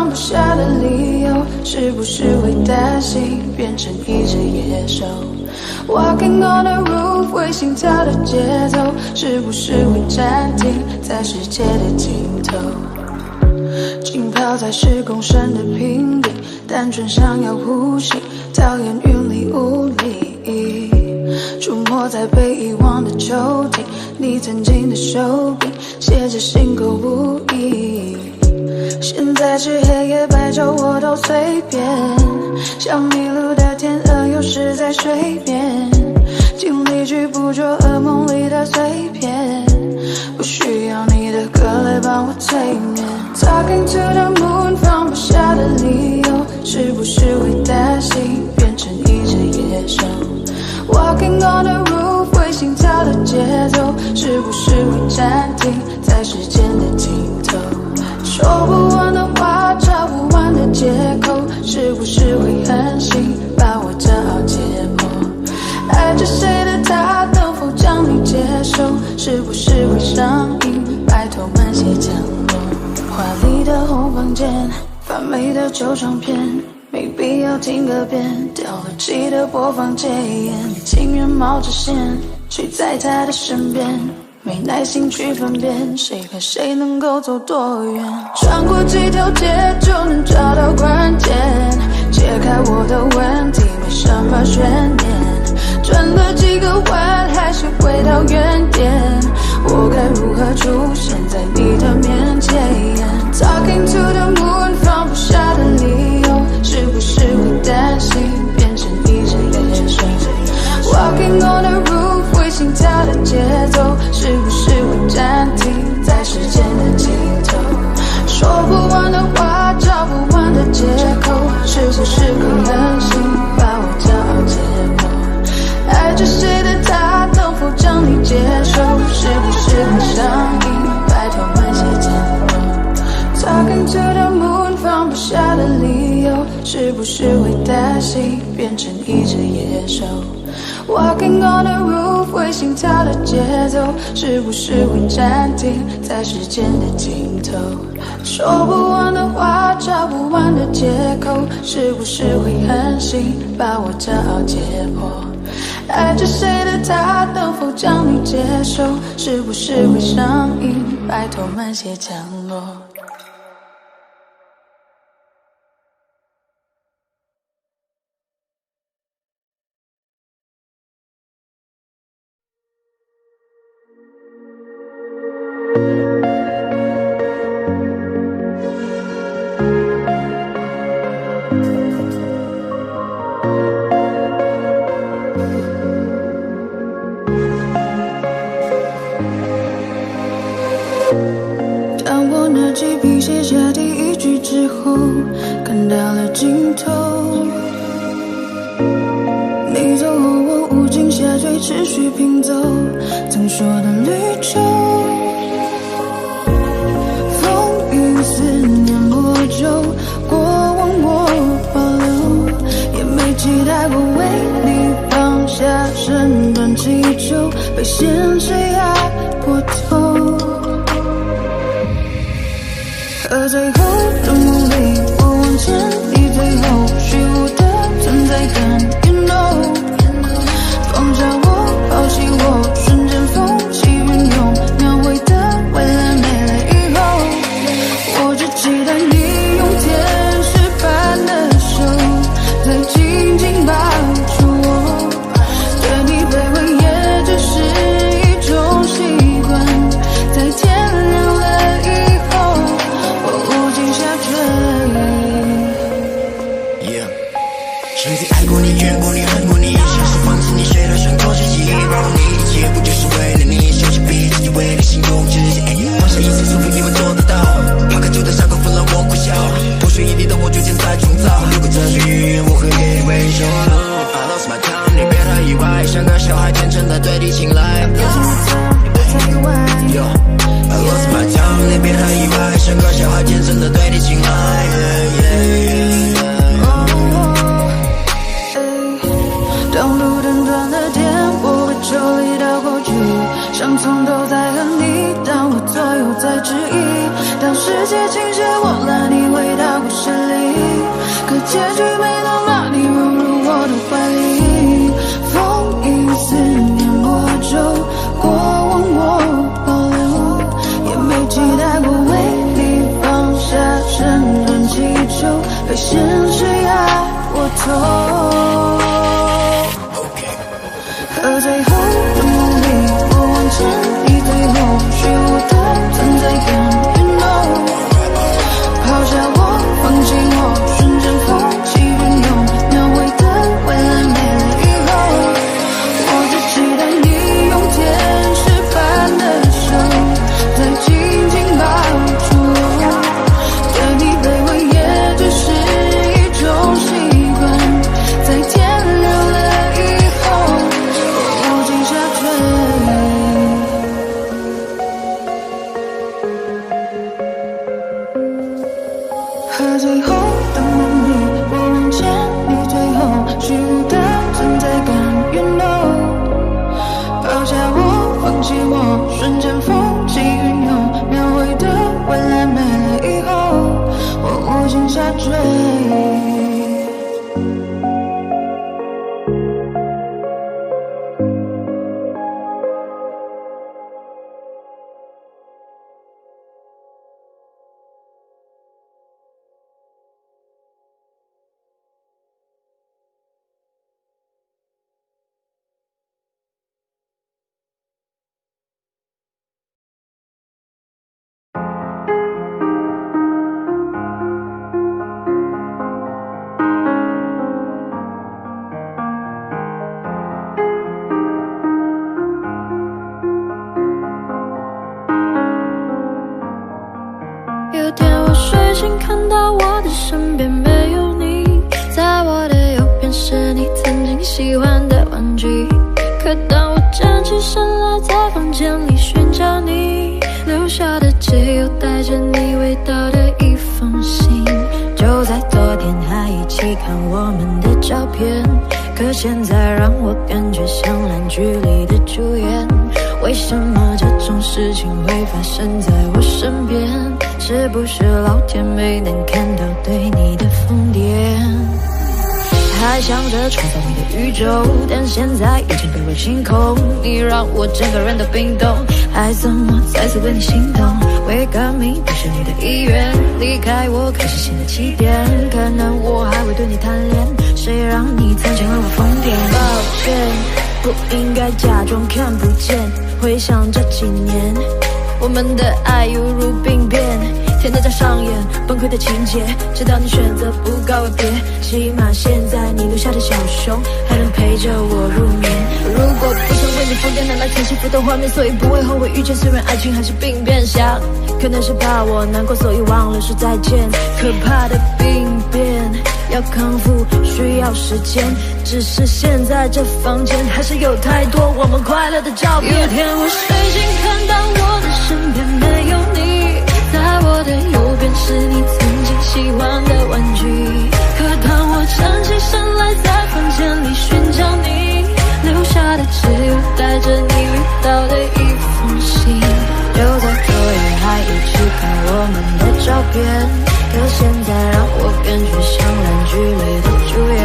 放不下的理由，是不是会担心变成一只野兽 ？Walking on the roof， 会心跳的节奏，是不是会暂停在世界的尽头？浸泡在10公升的瓶底，单纯想要呼吸，讨厌云里雾里。出没在被遗忘的抽屉，你曾经的手笔，写着心口不一。现在是黑夜白昼我都随便，像迷路的天鹅有时在水面，尽力去捕捉噩梦里的碎片，不需要你的歌来帮我催眠。Talking to the moon， 放不下的理由，是不是会担心变成一只野兽？ Walking on the roof， 会心跳的节奏，是不是会暂停在时间的尽头？说不完的话，找不完的借口，是不是会狠心把我骄傲解剖？爱着谁的他，能否将你接受？是不是会上瘾，拜托慢些降落？华丽的红房间，发霉的旧唱片。 没必要听个遍，掉了漆的播放戒烟，你情愿冒着险睡在他的身边，没耐心去分辨谁和谁能够走多远。穿过几条街就能找到关键，解开我的问题没什么悬念，转了几个弯还是回到原点，我该如何出现在你的面前 ？Talking to the moon， 放不下的理由。 是不是会担心变成一只野兽 ？Walking on the roof， 会心跳的节奏，是不是会暂停在时间的尽头？说不完的话，找不完的借口，是不是会狠心把我骄傲解剖？爱着谁的他，能否将你接受？是不是会上瘾？拜托慢些降落。Talking to the moon， 放不下的理由。 是不是会担心变成一只野兽 ？Walking on the roof， 会心跳的节奏，是不是会暂停在时间的尽头？说不完的话，找不完的借口，是不是会狠心把我骄傲解剖？爱着谁的他，能否将你接受？是不是会上瘾？拜托慢些降落。当我拿起笔写下第一句之后，看到了尽头。你走后，我无尽下坠，持续拼凑曾说的旅程。风雨思念魔咒，过往我保留，也没期待过为你放下身段祈求，被现实压过头。 而最后的努力，我往前，你最后虚无的存在感 ，You know， 放下我，抛弃我，瞬间风起云涌，描绘的未来没了以后，我只期待你用天使般的手，再紧紧抱住我，对你卑微也只是一种习惯，在天亮了以后。 曾经爱过你，怨过你，恨过你，像是放肆你，谁都想做自己，包容你，一切不就是为了你？收起笔，自己为你心动自己，放下一切束缚，你会做得到。抛开旧的伤口，分了我苦笑，破碎一地的我逐渐在重造。流过这些语言，我会给你微笑。I lost my time， 你别太意外，像个小孩天真的对你青睐。I lost my time， 你别太意外，像个小孩天真的对你青睐。当路灯断了电，我会抽离到过去，伤痛都在和你，当我左右在质疑，当世界倾斜，我拉你回到故事。被现实压过头。喝醉后的梦里，我望见你最后虚无的存在感 ，You know， 抛下我，放弃我，瞬间风起云涌，描绘的未来没了以后，我只期待你用天使般的手，再紧紧抱住我。对你卑微也只是一种习惯，在天亮了以后，我无尽下坠。喝醉后的梦里，我望见你最后虚无的存在感 ，You know， 抛下我，放弃我，瞬间风起云涌，描绘的未来没了以后，我无尽下坠。有天我睡醒，看到我的身边没有你，在我的右边是你曾经喜欢的玩具。可当我站起身来，在房间里寻找你留下的，只有带着你味道的一封信。就在昨天还一起看我们的照片，可现在让我感觉像烂剧里的主演。为什么这种事情会发生在我身边？是不是老天没能看到对你的疯癫？还想着创造你的宇宙，但现在已经被我清空。你让我整个人都冰冻，还怎么再次为你心动？为革命不是你的意愿，离开我开始新的起点。可能我还会对你贪恋，谁让你曾经为我疯癫？抱歉，不应该假装看不见。回想这几年，我们的爱犹如病变，天天在上演崩溃的情节，直到你选择不告而别。起码现在你留下的小熊还能陪着我入眠。如果不想为你疯癫，拿来全幸福的画面，所以不会后悔遇见。虽然爱情还是病变，想可能是怕我难过，所以忘了说再见。可怕的病变要康复需要时间，只是现在这房间还是有太多我们快乐的照片。有天我睡醒，看到我的身边没有你，在我的右边是你曾经喜欢的玩具。可当我站起身来，在房间里寻找你留下的，只有带着你味道的一封信。就在昨夜还一起看我们的照片，可现在让我感觉像烂剧里的主演。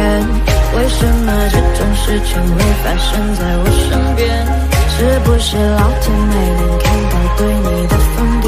为什么这种事情会发生在我身边？是不是老天没能看到对你的疯癫？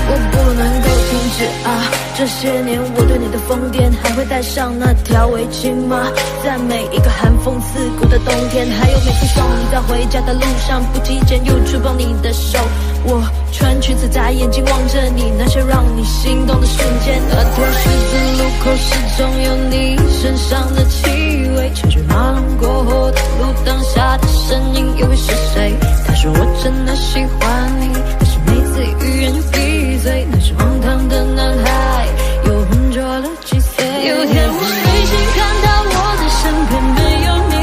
我不能够停止啊！这些年我对你的疯癫，还会带上那条围巾吗？在每一个寒风刺骨的冬天，还有每次送你在回家的路上，不经意间又触碰你的手。我穿裙子在眼睛望着你，那些让你心动的瞬间。那条十字路口始终有你身上的气味，车水马龙过后的路灯下的身影，又会是谁？他说我真的喜欢你，可是每次欲言又闭嘴。那是荒唐的男孩，又浑浊了几岁。有天我睡醒，看到我的身边没有你，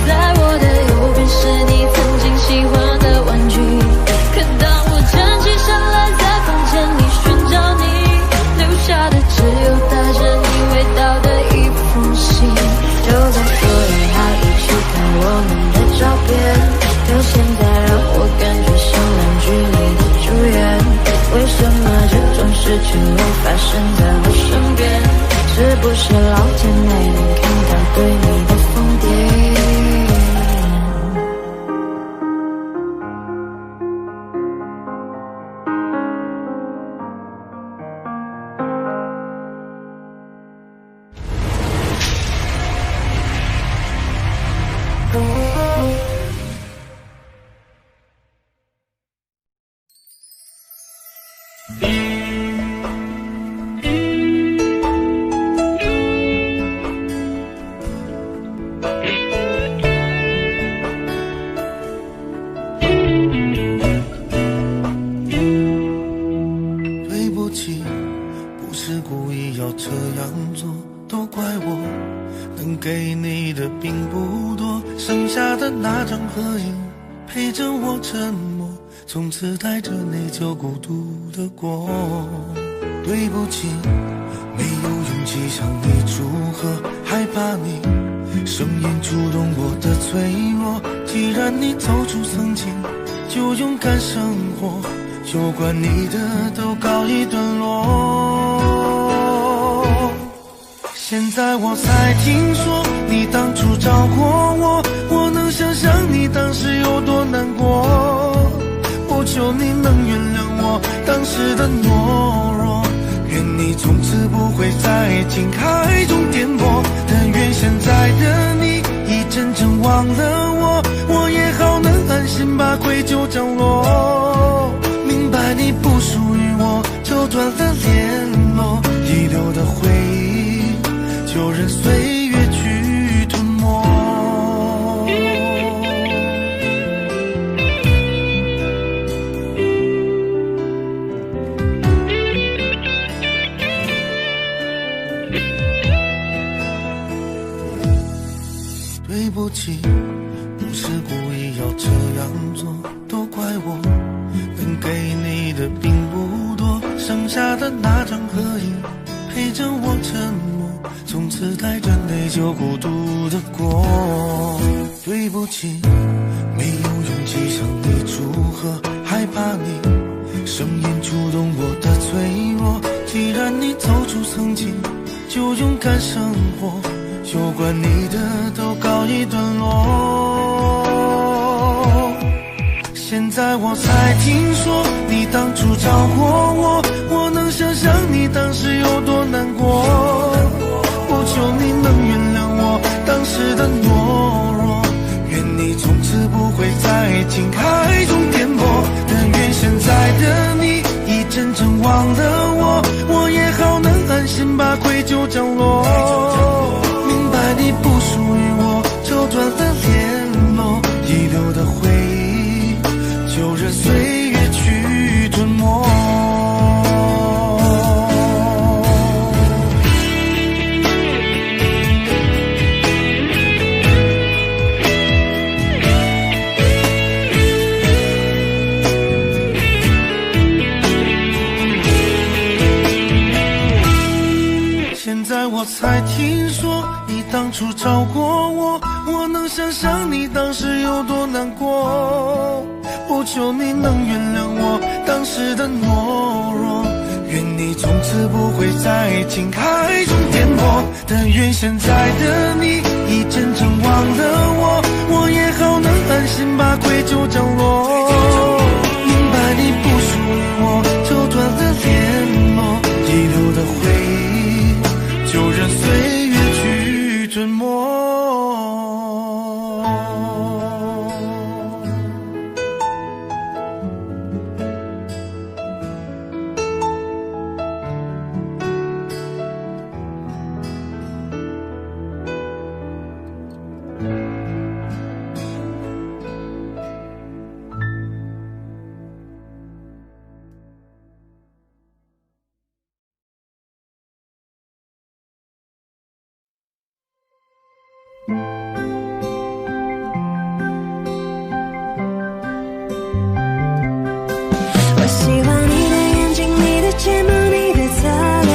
在我的右边是你曾经喜欢的玩具。可当我站起身来，在房间里寻找你留下的，只有带着你味道的一封信。就在昨夜还一起看我们的照片，可现在让我感觉像烂剧里的主演。为什么这种事情会发生在我身边？是不是老天没能看到对你的疯癫？意要这样做，都怪我能给你的并不多，剩下的那张合影陪着我沉默，从此带着内疚孤独的过。对不起，没有勇气向你祝贺，害怕你声音触动我的脆弱。既然你走出曾经，就勇敢生活，有关你的都告一段落。现在我才听说你当初找过我，我能想象你当时有多难过。我求你能原谅我当时的懦弱，愿你从此不会在情海中颠簸。但愿现在的你已真正忘了我，我也好能安心把愧疚降落。明白你不属于我，就断了联络，遗留的回忆就任岁月去吞没。对不起，不是故意要这样做，都怪我能给你的并不多，剩下的那张合影陪着我沉默，从此带着内疚孤独的过。对不起，没有勇气向你祝贺，害怕你声音触动我的脆弱。既然你走出曾经，就勇敢生活，有关你的都告一段落。现在我才听说你当初找过我，我能想象你当时有多难过。我求你能原谅我当时的懦弱，愿你从此不会在情海中颠簸。但愿现在的你已真正忘了我，我也好能安心把愧疚降落。明白你不属于我，就断了联络，遗留的回忆就任岁月去吞没。现在我才听说你当初找过我，我能想象你当时有多难过。我求你能原谅我当时的懦弱，愿你从此不会在情海中颠簸。但愿现在的你已真正忘了我，我也好能安心把愧疚降落。明白你不属于我，就断了联络，遗留的回忆就任岁月去吞没。我喜欢你的眼睛，你的睫毛，你的侧脸，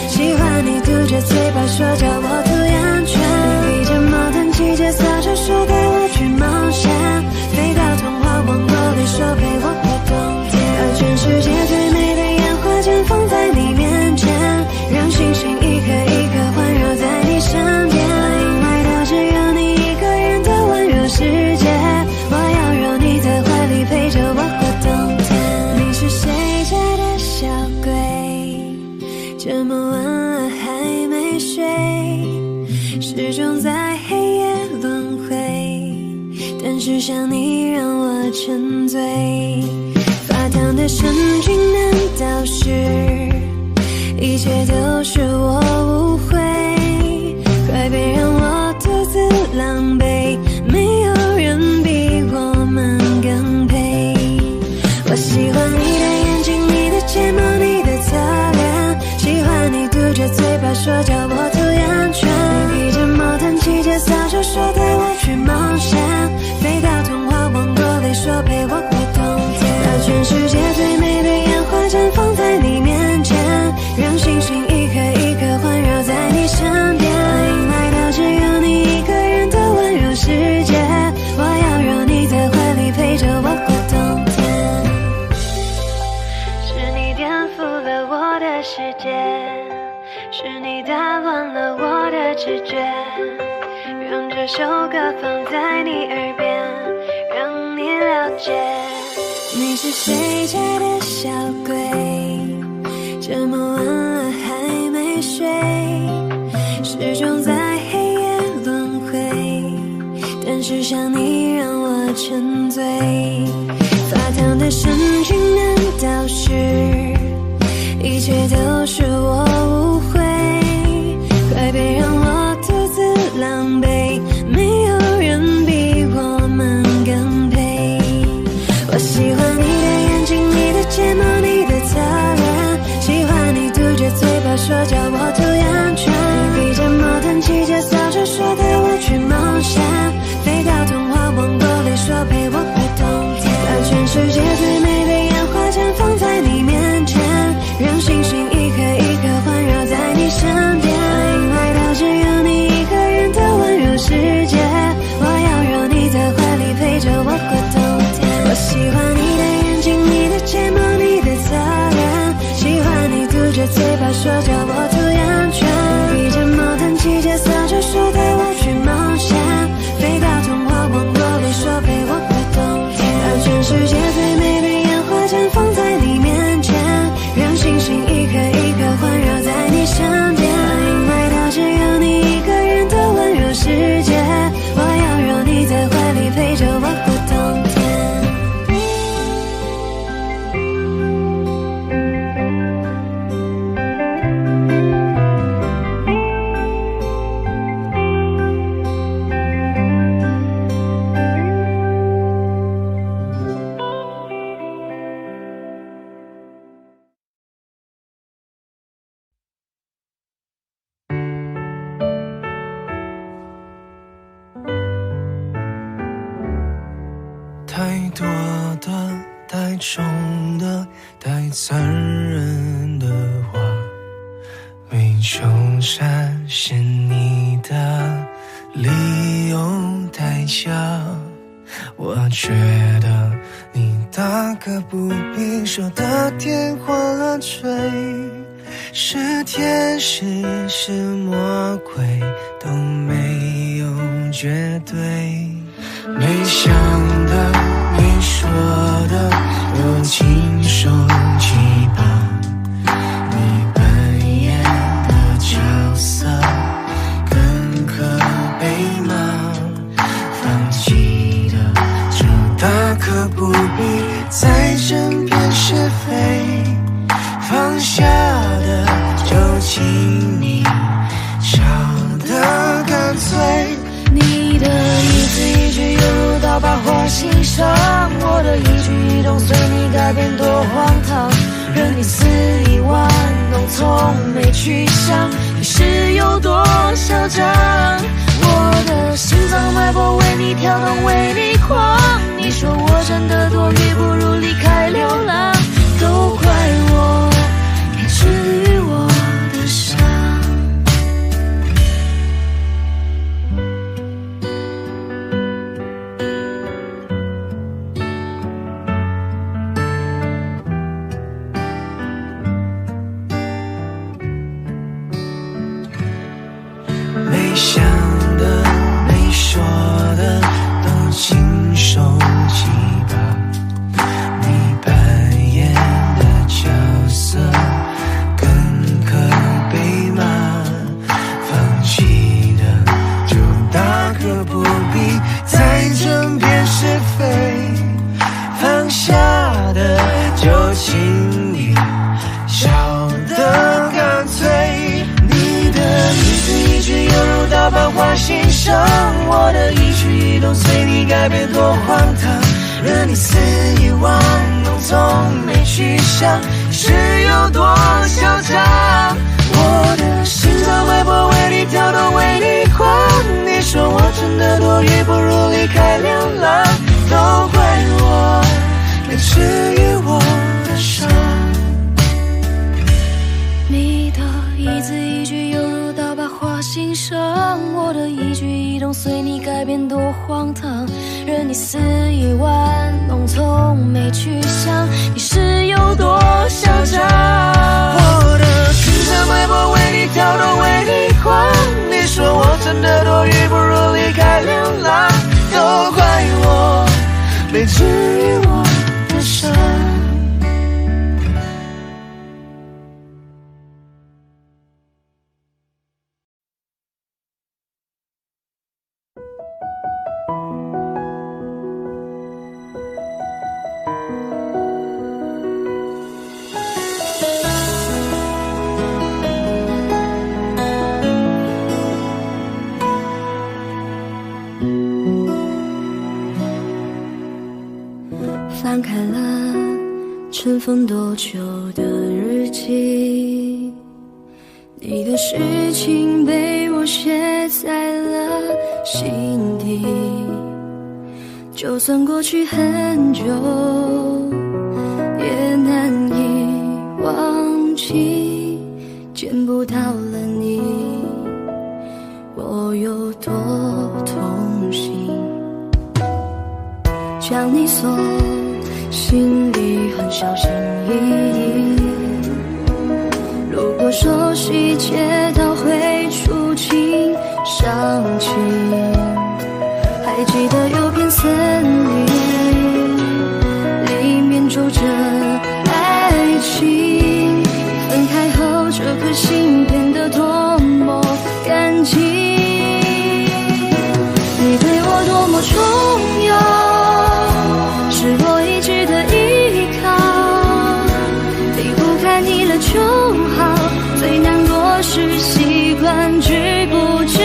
喜欢你嘟着嘴巴说叫我涂眼圈，你披着毛毯骑着扫帚说带我去冒险，飞到童话王国里说陪我过冬天，把全世界最美的烟花绽放在你面前，让星星一颗一颗环绕在你身边，因为都只有你一个人的温柔世界，我要让你在怀里陪着我过冬天。你是谁家的小鬼，这么晚了还没睡，始终在黑夜轮回，但是想你让我沉醉。发烫的神经难道是一切都是我误会，快别让我独自狼狈，没有人比我们更配。我喜欢你的眼睛，你的睫毛，你的侧脸，喜欢你嘟着嘴说叫我涂眼圈，你披着毛毯骑着扫帚说带我去冒险，飞到童话王国里说陪我过冬天，把全世界最美的烟花绽放在你面前，让星星一颗一颗环绕在你身边，欢迎来到只有你一个人的温柔世界，我要让你在怀里陪着我过冬天，是你颠覆了我的世界，是你打乱了我的直觉，让这首歌放在你耳边，让你了解。你是谁家的小鬼，这么晚了还没睡，始终在黑夜轮回，但是想你让我沉醉，发烫的神经难道是一切都是我误会，快别让我独自狼狈，没有人比我们更配，我喜欢你的眼睛，你的睫毛，你的侧脸，喜欢你嘟着嘴巴说叫我涂眼圈，你披着毛毯骑着扫帚说带我去冒险，飞到童话王国里说陪我过冬天，把全世界最美的烟花绽放在你面前，让星星一颗一颗环绕在你身边，欢迎来到只有你一个人的温柔世界，我要让你在怀里陪着我过冬天，我喜欢你的眼睛，你的睫毛，你的侧脸，喜欢你嘟着嘴巴说叫我涂眼圈，披着毛毯骑着扫帚说带我去冒险，飞到童话王国里说陪我过冬天，把全世界最美的烟花绽放在你面前，让星星一颗一颗环绕在你身边，欢迎来到只有你一个人的温柔世界，我要让你在怀里陪着我过冬天。太多的、太重的、太残忍的话，为求展现你的理由太假，我觉得你大可不必说的天花乱坠，是天使是魔鬼都没有绝对，没想的没说的都亲手击败，你扮演的角色更可悲吗？放弃的就大可不必再争辩是非，放下的就请你笑得干脆，你的一字一句犹如刀疤划心上，我的一举一动随你改变多荒唐，任你肆意玩弄，从没去想你是有多嚣张，我的心脏脉搏为你跳动为你狂，你说我真的多余不如离开流浪，都怪我没治愈我的伤。没想的没说的都亲手击败，你扮演的角色更可悲吗？放弃的就大可不必再争辩是非，放下的就请你笑得干脆，你的一字一句犹如刀疤划心上，我的一举一动随你改变多荒唐，任你肆意玩弄，从没去想是有多嚣张，我的心脏也不如离开两浪，都怪我没治愈我的伤。你的一字一句犹如刀疤划心上，我的一举一动随你改变多荒唐，任你肆意玩弄，从没去想你是有多嚣张。我的青山脉搏为你跳动，为你晃，你说我真的多余，不如离开两浪，都怪我没治愈我的伤。翻开了尘封多久的日记，你的事情被我写在了心底，就算过去很久也难以忘记，见不到了你我有多痛心，将你锁心里很小心翼翼，如果说细节都会触景伤情，还记得有片森林里面住着爱情，分开后这颗心变得多么干净，你对我多么重要，是我一直的依靠，离不开你了就好，最难过是习惯知不知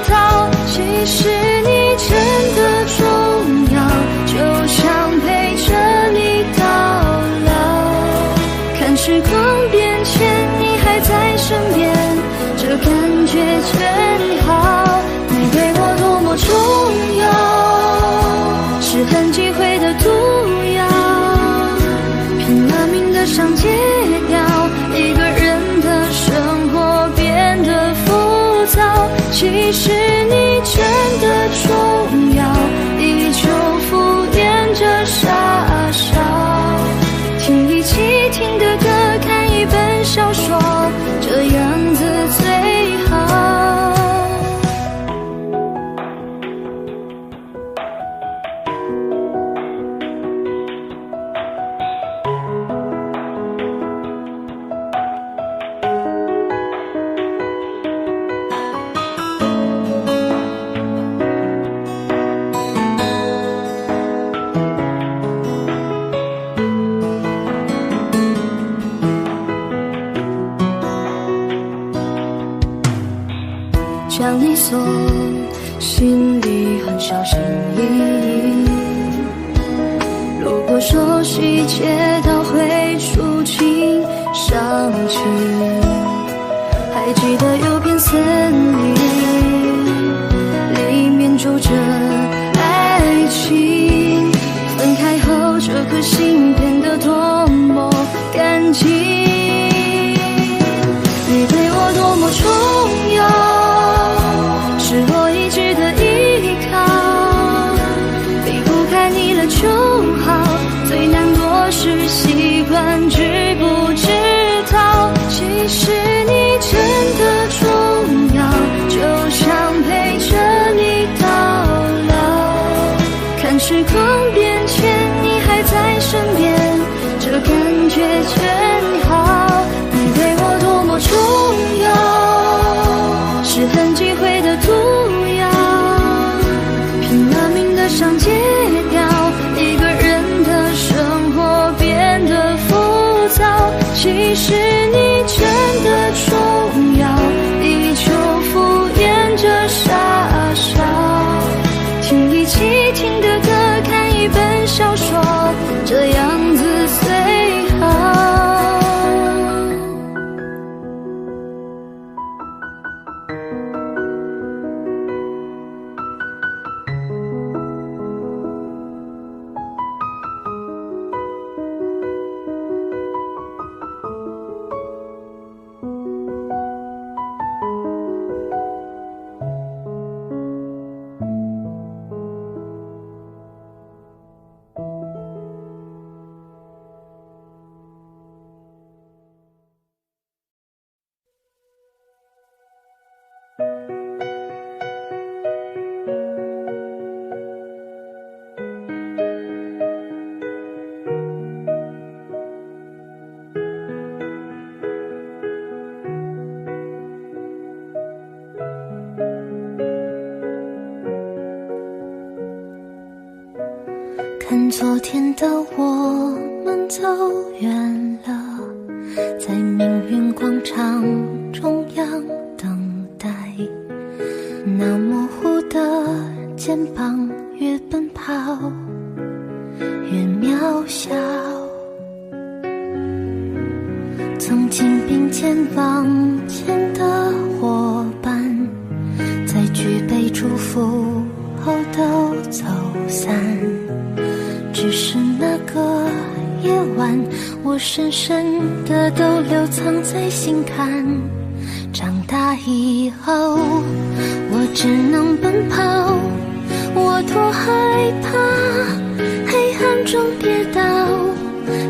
道，其实你真的重要，就想陪着你到老，看时光变迁你还在身边，这感觉真好，你对我多么重要，是很忌讳的毒药，拼了命的想戒掉，一个人的生活变得浮躁，其实你真的重要，依旧敷衍着傻笑，听一起听的歌，看一本小说，这样子最好。将你锁心里很小心翼翼，如果说细节都会触景伤情，还记得有片森林里面住着爱情，分开后这颗心变得多么干净，你对我多么重要，是我一直的依靠，离不开你了就好，最难过是习惯知不知道，其实你真的重要，就想陪着你到老，看时光变迁你还在身边，这感觉真好，昨天的我们走远了，在命运广场中央等待，那模糊的肩膀越奔跑越渺小。曾经并肩往前的伙伴，在举杯祝福后都走散，只是那个夜晚，我深深的都留藏在心坎。长大以后，我只能奔跑，我多害怕黑暗中跌倒。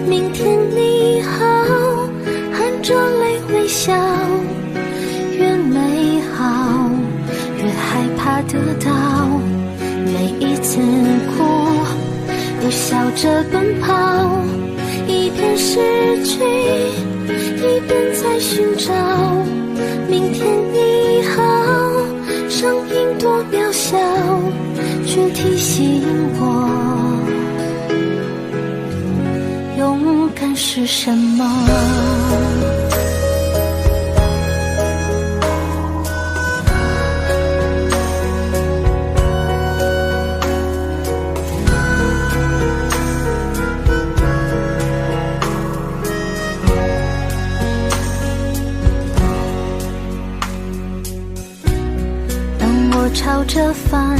明天你好，含着泪微笑，越美好越害怕得到。每一次哭又笑着奔跑，一边失去一边在寻找。明天你好，声音多渺小，却提醒我勇敢是什么。朝着反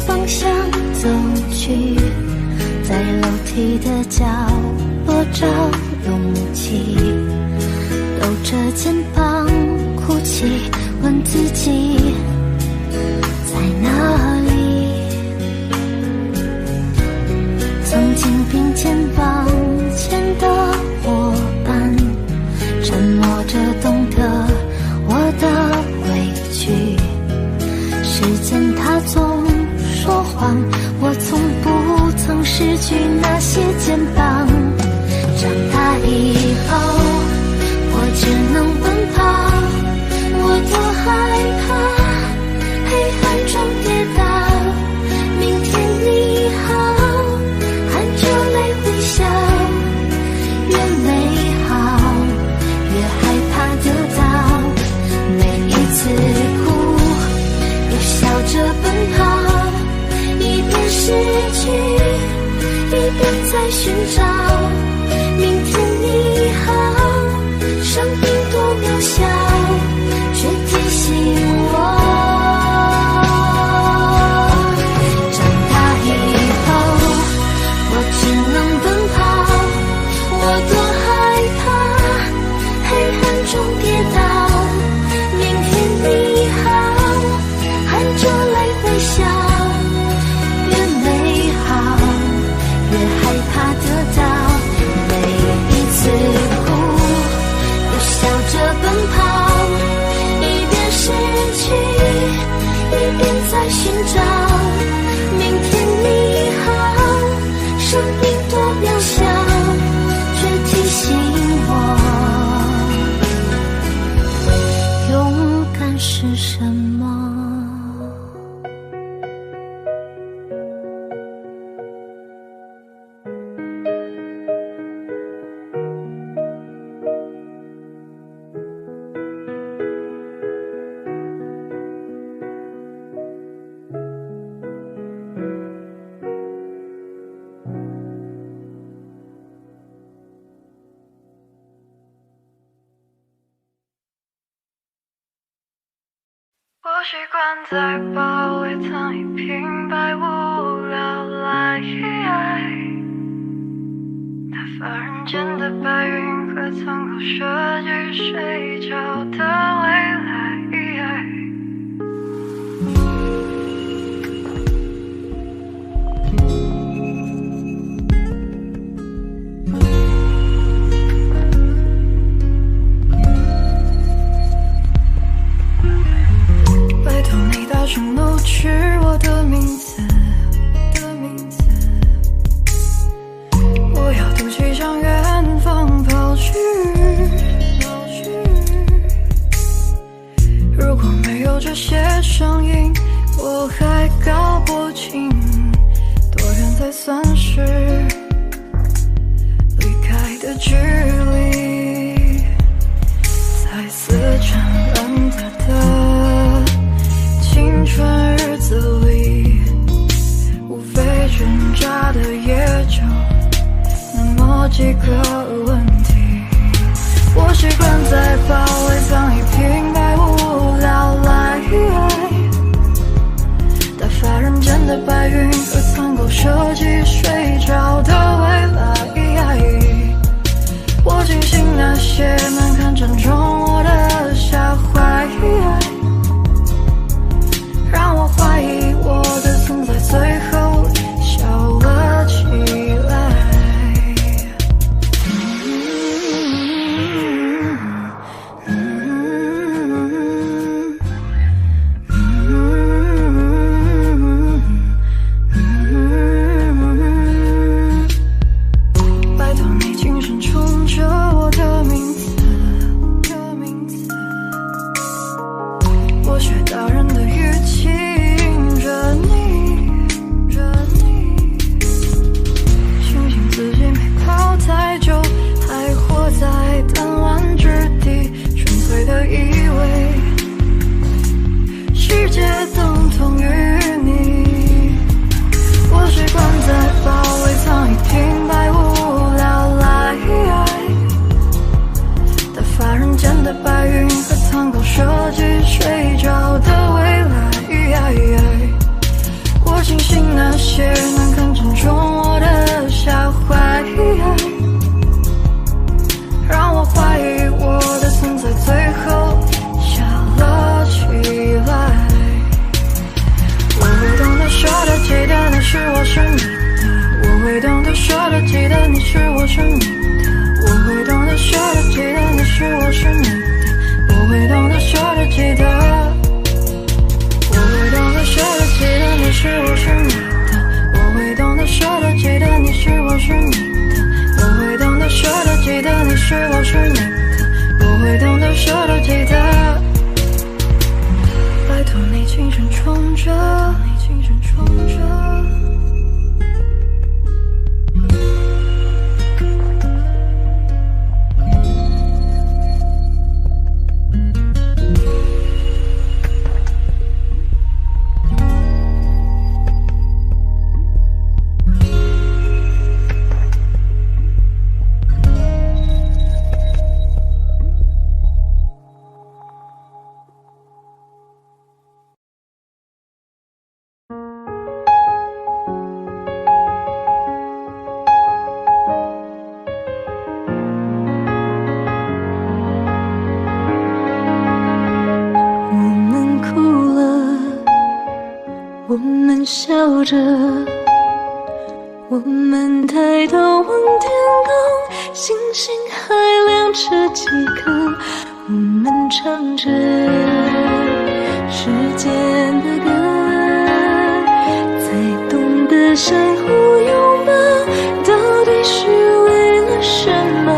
方向走去，在楼梯的角落找勇气，抖着肩膀哭泣，问自己在哪里。曾经并肩往前的伙伴，沉默着懂得我的委屈。时间它总说谎，我从不曾失去那些肩膀。长大以后，我只能奔跑，我多害怕黑暗中跌倒。明天你好，含着泪微笑，越美好越害怕得到。每一次哭笑着奔跑，一边失去一边在寻找。明天你好，声音多渺小，却提醒我长大以后，我只能奔跑，我多害怕黑暗中跌倒。明天你好，含着泪微笑，越美好越害怕得到。每一次哭又笑着奔跑，一边失去一边在寻找。明天你好，声音多渺小，却提醒我勇敢是什么。我习惯在包里藏一瓶百无聊赖，打发人间的白云和苍口设计睡觉的未来。大声怒斥我的名字，我要赌气向远方跑去。如果没有这些声音，我还搞不清多远才算是离开的距离？在死缠烂打的青春日子里，无非挣扎的也就那么几个问题。我习惯在包围藏一瓶白无聊来打发人间的白云和苍狗设计睡着的未来。我庆幸那些难堪正中我的下怀，让我怀疑我的存在最后笑了起来。拜托你轻声冲着我的名字，我学大人的语气迎着你，庆幸自己没跑太久，还活在弹丸之地，纯粹的以为世界等同于你。我习惯在包围藏一瓶白无聊来打发人间的白云和苍狗设计睡着的未来。我庆幸那些难堪正中我的下怀，让我怀疑我的存在最后笑了起来。我会懂得说的记得你是我是你的，我会懂得说的记得你是我是你的，我会懂得说的记得你是我是你的，我会懂得说的记得，我会懂得说的记得你是我是你的，我会懂得说的记得你是我是你的，我会懂得说的记得你是我是你的，我会懂得说的记得。拜托你轻声冲着，我们笑着，我们抬头望天空，星星还亮着几颗。我们唱着时间的歌，才懂得相互拥抱，到底是为了什么？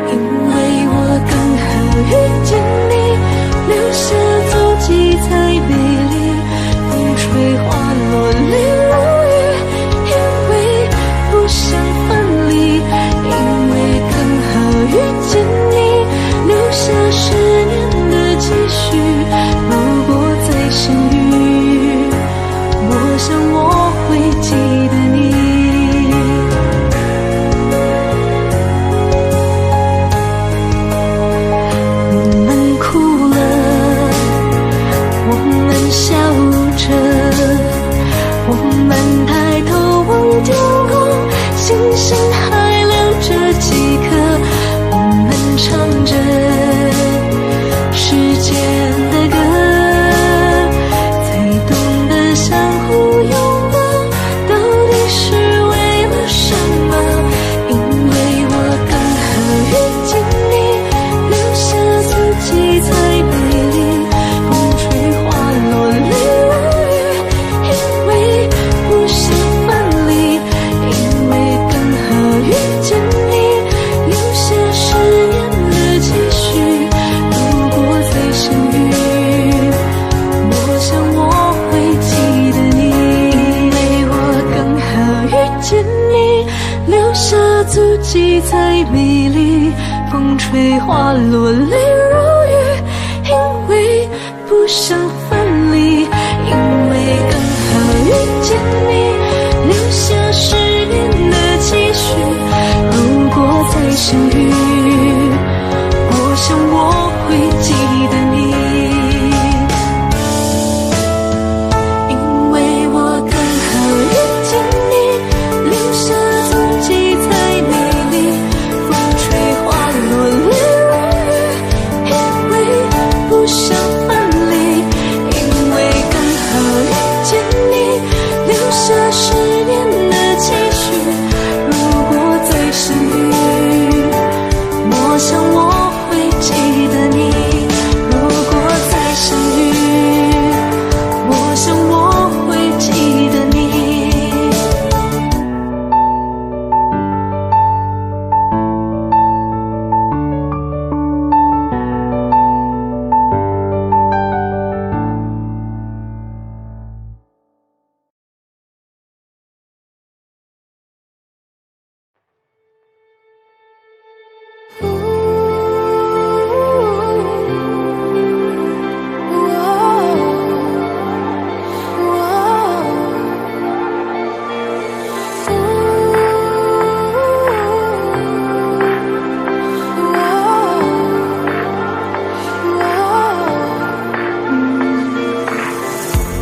因为我刚好遇见你，留下足迹才美丽。风吹花落泪如雨，因为不想分离，因为刚好遇见你，留下10年的期许。如果再相遇，我想我会记得你。风吹花落泪如雨，因为不想分离，因为刚好遇见你，留下10年的期许。如果再相遇，我想我会记得你，因为我刚好遇见你，留下踪迹太美丽。风吹花落泪如雨，因为不想分离，因为刚好遇见你，留下10年的期许。如果再相遇，我想我会记得你。如果再相遇，我想我会记得你。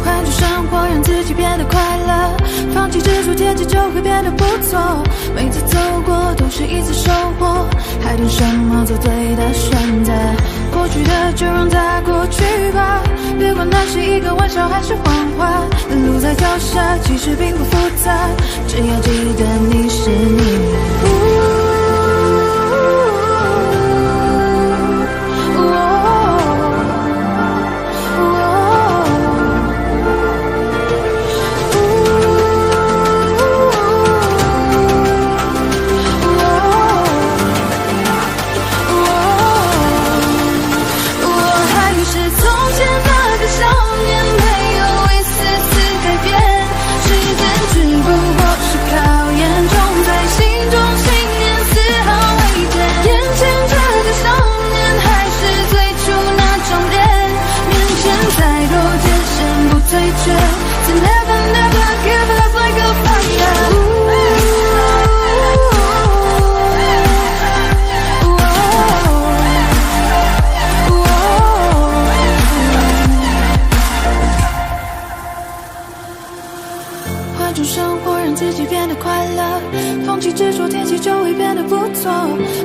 换种生活，让自己变得快乐，放弃执着，天气就会变得不错。每次走过都是一次收获，还等什么做对的选择？过去的就让它过去吧，别管那是一个玩笑还是谎话。路在脚下，其实并不复杂，只要记得你是你。换种生活，让自己变得快乐，放弃执着，天气就会变得不错。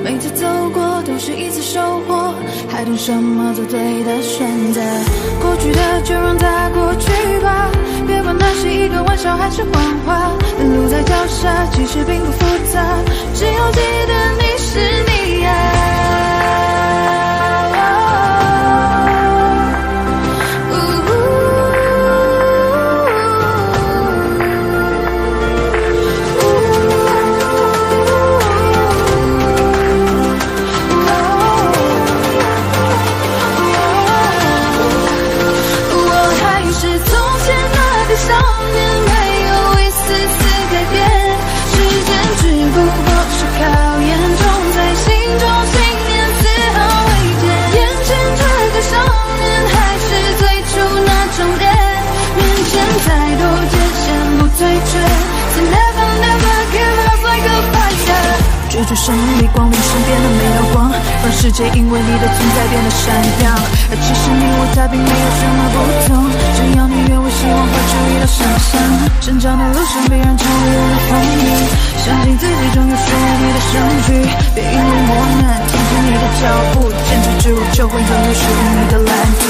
每次走过都是一次收获，还等什么做对的选择？过去的就让它过去吧，别管那是一个玩笑还是谎话。路在脚下，其实并不复杂，只要记得你是你追逐胜利，光临身边的每道光，让世界因为你的存在变得闪亮。而其实你我他并没有什么不同，只要你愿为希望画出一道想象。成长的路上必然常会有人风雨，相信自己终有属于你的胜局。别因为磨难停止你的脚步，坚持之路就会拥有属于你的蓝图。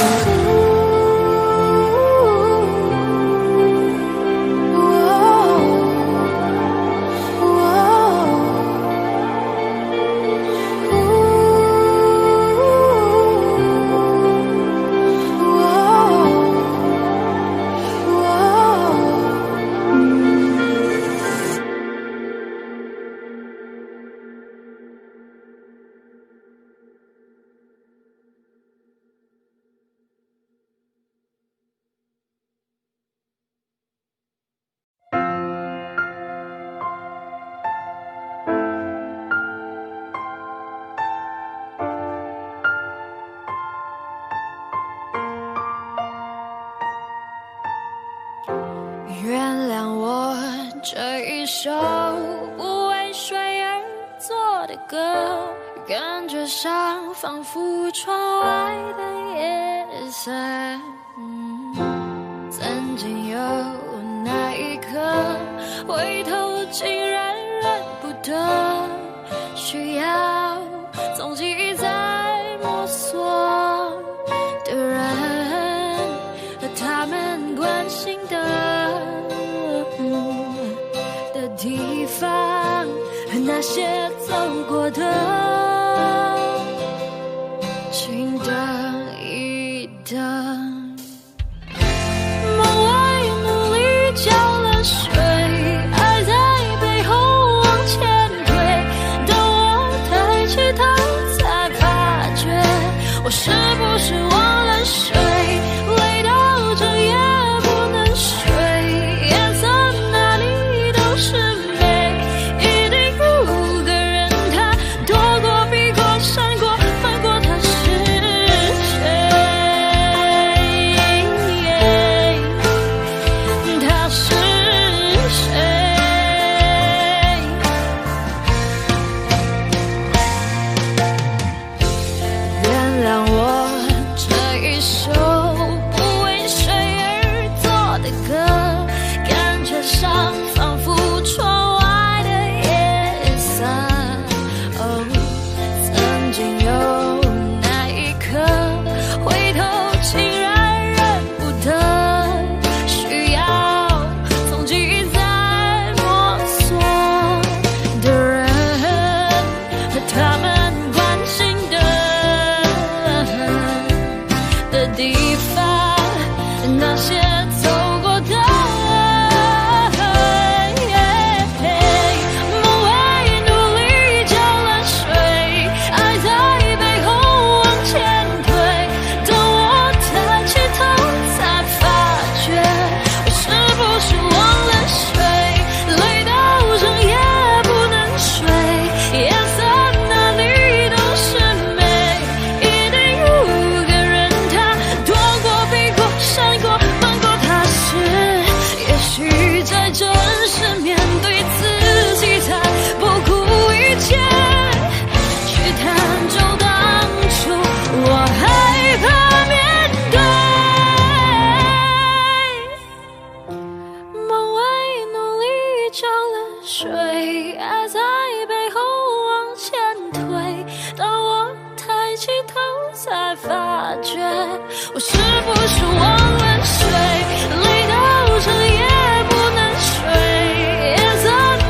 这一首不为谁而作的歌，感觉上仿佛窗外的夜色。曾经有那一刻，回头竟然认不得，需要总记在摸索的人和他们关心的地方，和那些走过的，请等一等。梦外努力浇了水，爱在背后往前推，等我抬起头才发觉，我是不是忘了睡，累到整夜不能睡，颜色哪里都是美，一定有个人他躲过避过闪过翻过，他是谁，他是谁，原谅我这一首不为谁而作的歌，感觉上仿佛窗外的夜色。曾经有那一刻，回头竟然认不得，需要总记在摸索的人和他们关心的地方，那些走过的。梦外努力浇了水，爱在背后往前推，等我抬起头才发觉，我是不是忘了睡，累到整夜不能睡，颜色哪里都是美，一定有个人他躲过避过闪过翻过，他是，也许在真实面对自己才不顾一切去探究当初我害怕面对。梦外努力浇了水，爱在背后往前推，当我抬起头才发觉，我是不是忘了睡，累到整夜不能睡，颜色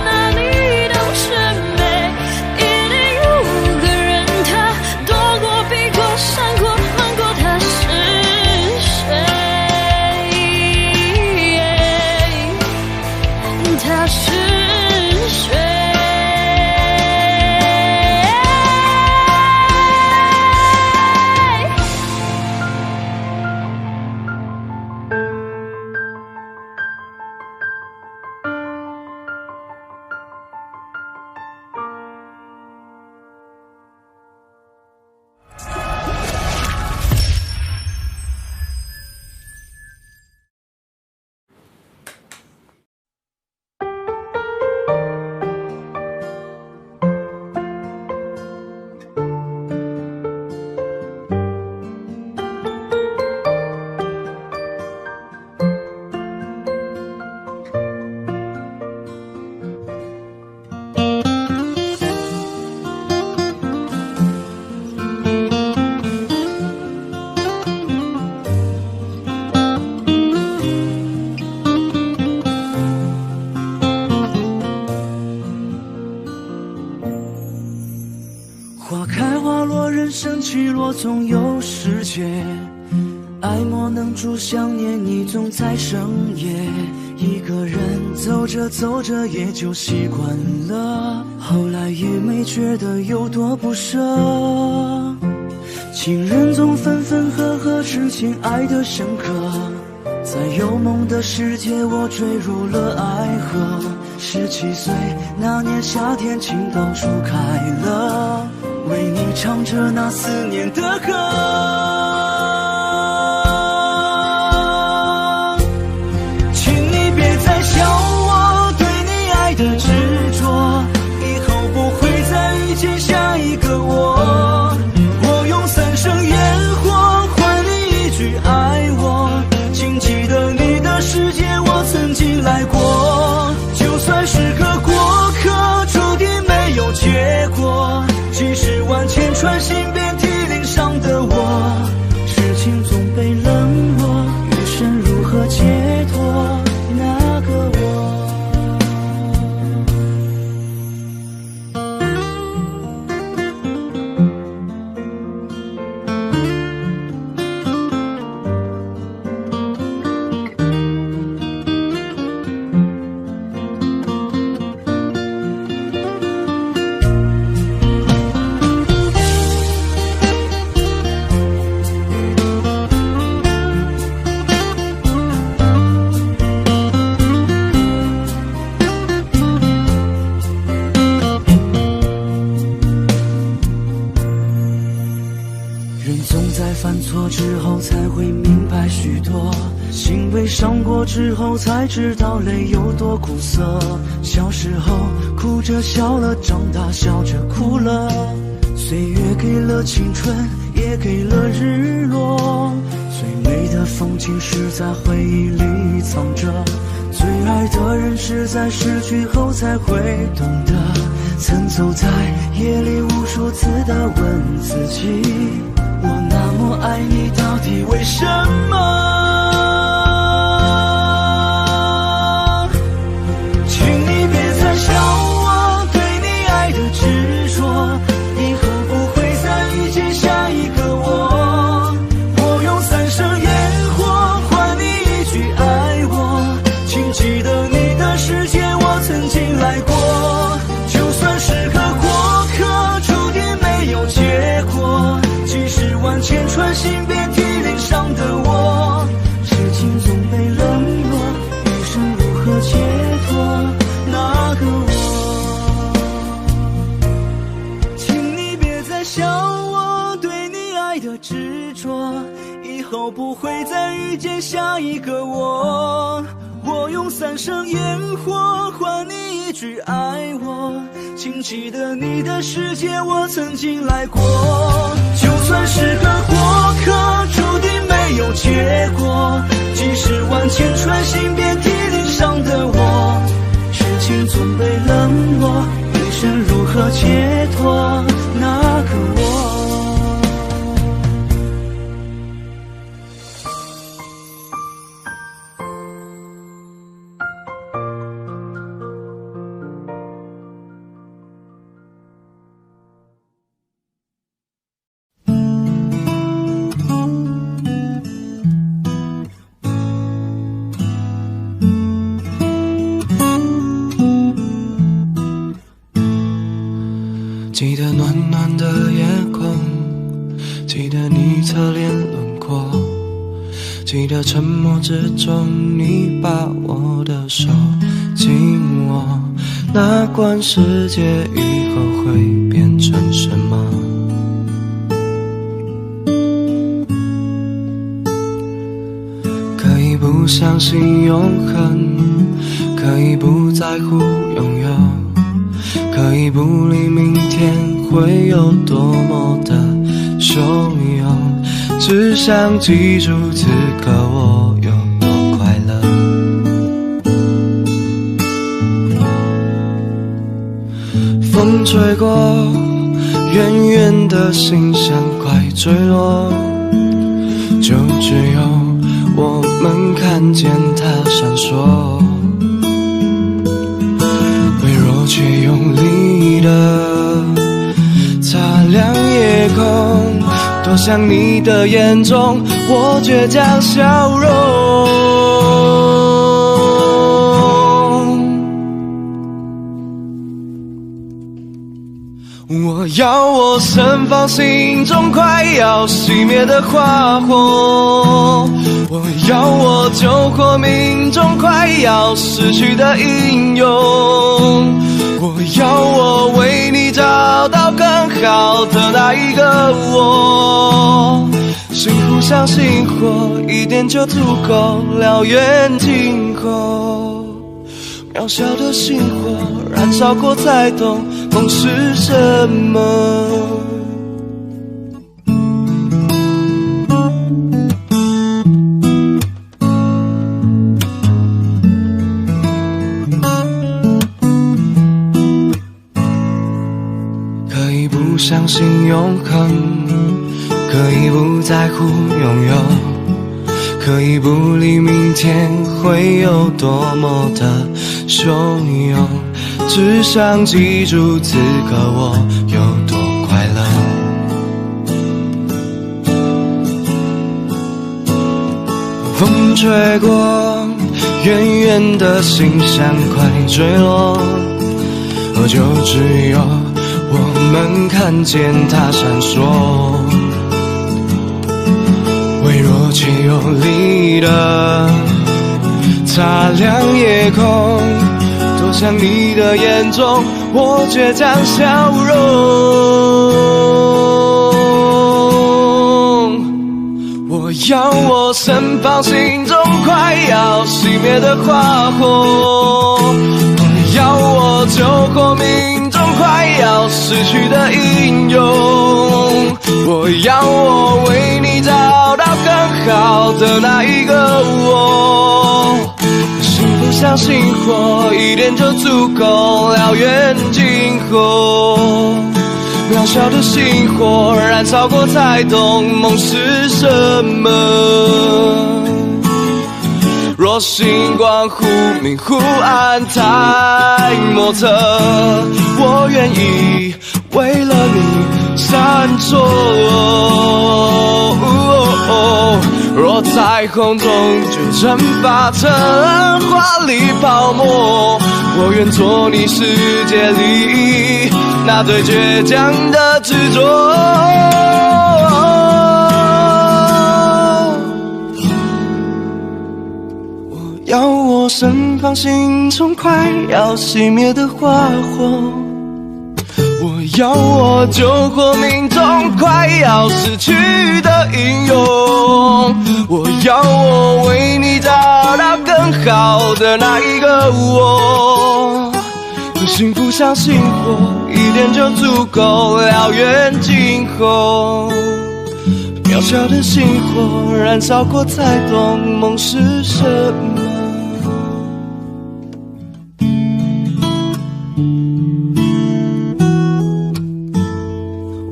哪里都是美，一定有个人他躲过避过闪过翻过，他是谁，他是谁。花开花落，人生起落总有时节，爱莫能助，想念你总在深夜。一个人走着走着也就习惯了，后来也没觉得有多不舍。情人总分分合合，痴情爱得深刻，在有梦的世界我坠入了爱河。17岁那年夏天，情窦初开了，为你唱着那思念的歌。请你别再笑我对你悲伤过之后才知道泪有多苦涩。小时候哭着笑了，长大笑着哭了。岁月给了青春，也给了日落。最美的风景是在回忆里藏着，最爱的人是在失去后才会懂得。曾走在夜里无数次的问自己，我那么爱你到底为什么？请你别再笑我对你爱的执着，以后不会再遇见下一个我。我用3声烟火换你一句爱我，请记得你的世界我曾经来过。就算是个过客，注定没有结果。几十万千串心遍体鳞伤的我，痴情总被冷落，余生如何解脱那个我？请你别再笑我对你爱的执着，以后不会再遇见下一个我。我用3声烟火换你一句爱我，请记得你的世界我曾经来过。就算是个过客，注定没有结果。几十万千串心遍体鳞伤的我，痴情总被冷落，余生如何解脱那个我？记得暖暖的夜空，记得你侧脸轮廓，记得沉默之中你把我的手紧握。哪管世界以后会变成什么，可以不相信永恒，可以不在乎拥有，可以不理明天会有多么的汹涌，只想记住此刻我有多快乐。风吹过，远远的心像快坠落，就只有我们看见它闪烁，微弱却用力的擦亮夜空，多像你的眼中我倔强笑容。我要我盛放心中快要熄灭的花火，我要我救活命中快要失去的英勇，我要我为你找到更好的那一个我。心互相星火，一点就足够燎原今后。渺小的星火，燃烧过才懂梦是什么。可以不相信永恒，可以不在乎拥有，可以不理明天会有多么的汹涌，只想记住此刻我有多快乐。风吹过，远远的心像快坠落，就只有我们看见它闪烁，微弱却有力的擦亮夜空，多像你的眼中我倔强笑容。我要我盛放心中快要要熄灭的花火，要我救活命中快要失去的英勇，我要我为你找到更好的那一个我。幸福像星火，一点就足够燎原今后。渺小的星火燃烧过才懂梦是什么。若星光忽明忽暗太莫测，我愿意为了你闪烁。若彩虹终究蒸发成华丽泡沫，我愿做你世界里那最倔强的执着。我要我身旁心中快要熄灭的花火，我要我救活命中快要失去的英勇，我要我为你找到更好的那一个我。幸福像星火，一点就足够燎原今后。渺小的星火燃烧过才懂梦是什么。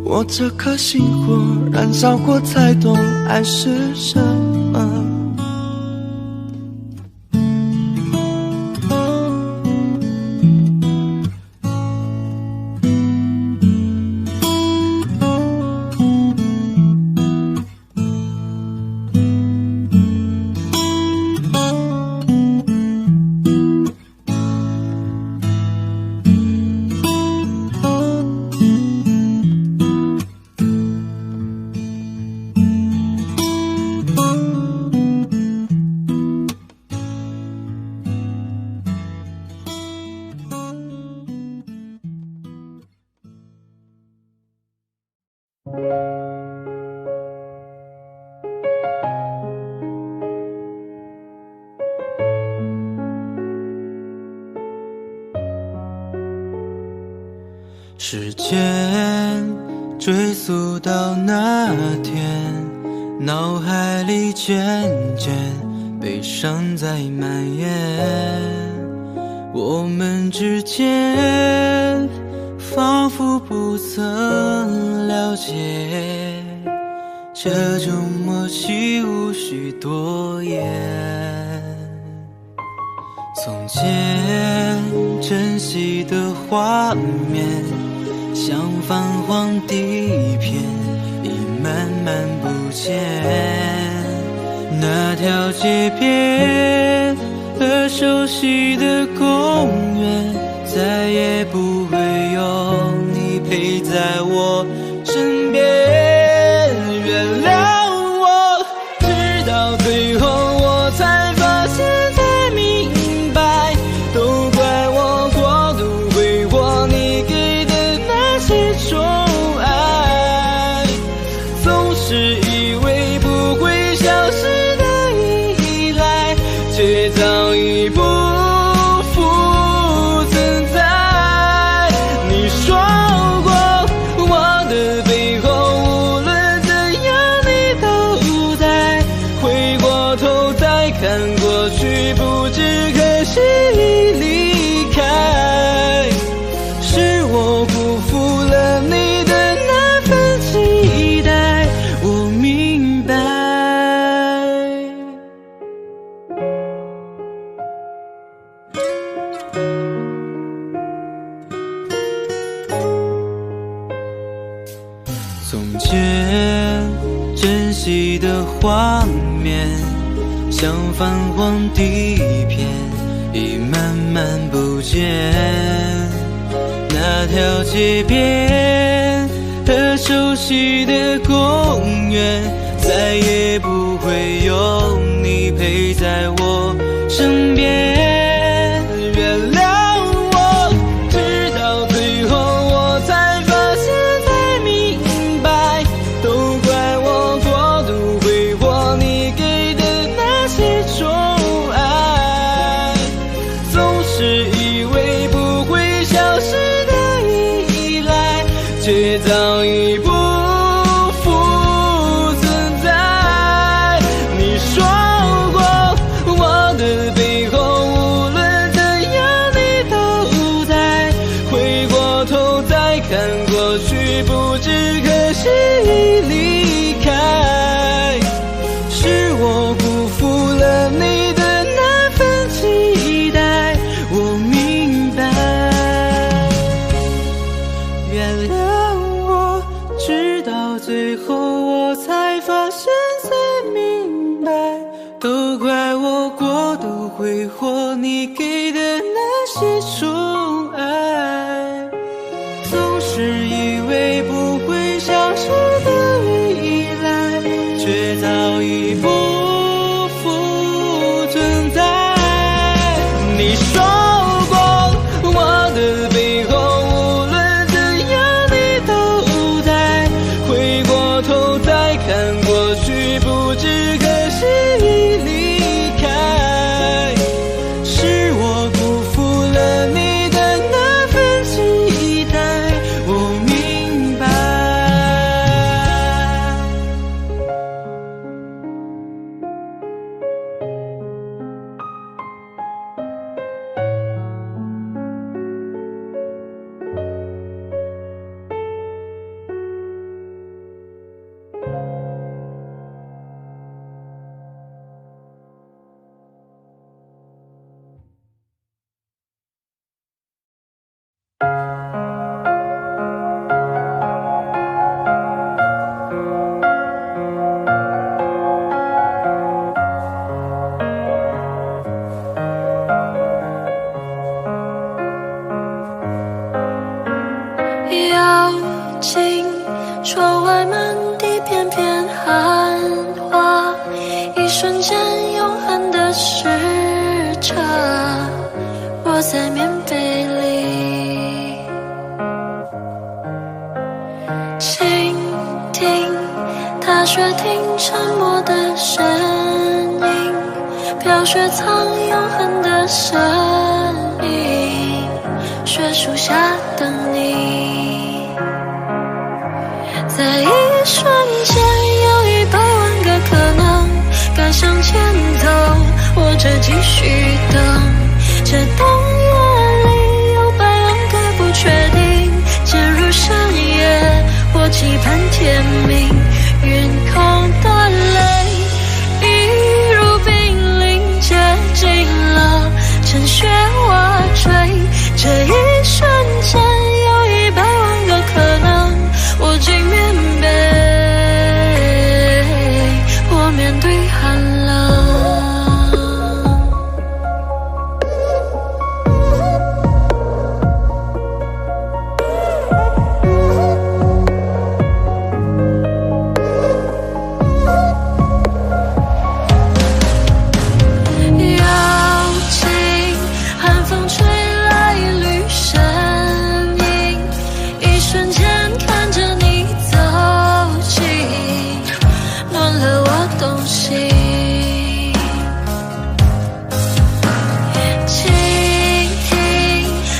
我这颗星火燃烧过才懂爱是什么。时间追溯到那天，脑海里渐渐悲伤在蔓延，我们之间仿佛不曾了解，这种默契无需多言。从前珍惜的画面，像泛黄地片，已慢慢不见。那条街边和熟悉的公园，再也不会有你陪在我身边。原谅我，直到最后我才发现，才明白，都怪我过度挥霍你给的那些宠爱，总是以为不会消失的依赖，却早已不复存在。你说过我的背后无论怎样你都在，回过头再看过去，不知何时已离开，是我辜负了你的那份期待，我明白。从前珍惜的画面，像泛黄地片，已慢慢不见。那条街边和熟悉的公园，再也不会有你陪在我身边。原谅我，直到最后我才发现，才明白，都怪我过度挥霍你给的那些宠爱，挥霍你给的那些宠爱，总是以为不会消失的依赖，却早已不复存在。你说过我的背后无论怎样你都在，回过头再看过去，不知何时已离开，是我辜负了你的那份期待，我明白。妖精，窗外满地片片寒花，一瞬间永恒的时差，窝在棉被里，倾听踏雪听沉默的声音，飘雪藏永恒的身影，雪树下等你。在一瞬间有100万个可能，该向前走或者继续等，这冬夜里有100万个不确定，渐入深夜或期盼天明，云空的泪一如冰凌接近了，趁雪瓦坠，这一瞬间有100万个可能，我竟面对，我面对寒冷。妖精，寒风吹来一缕身影，一瞬间看着你走近，暖了我动心。倾听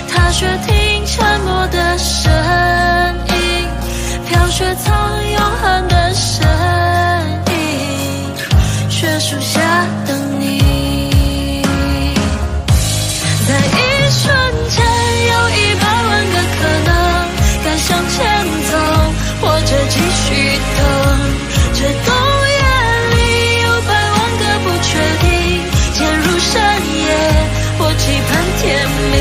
踏雪听沉默的声音，飘雪藏永恒的身影，雪树下等你。在一瞬间有100万个可能，该向前走或者继续等，这冬夜里有100万个不确定，渐入深夜或期盼天明，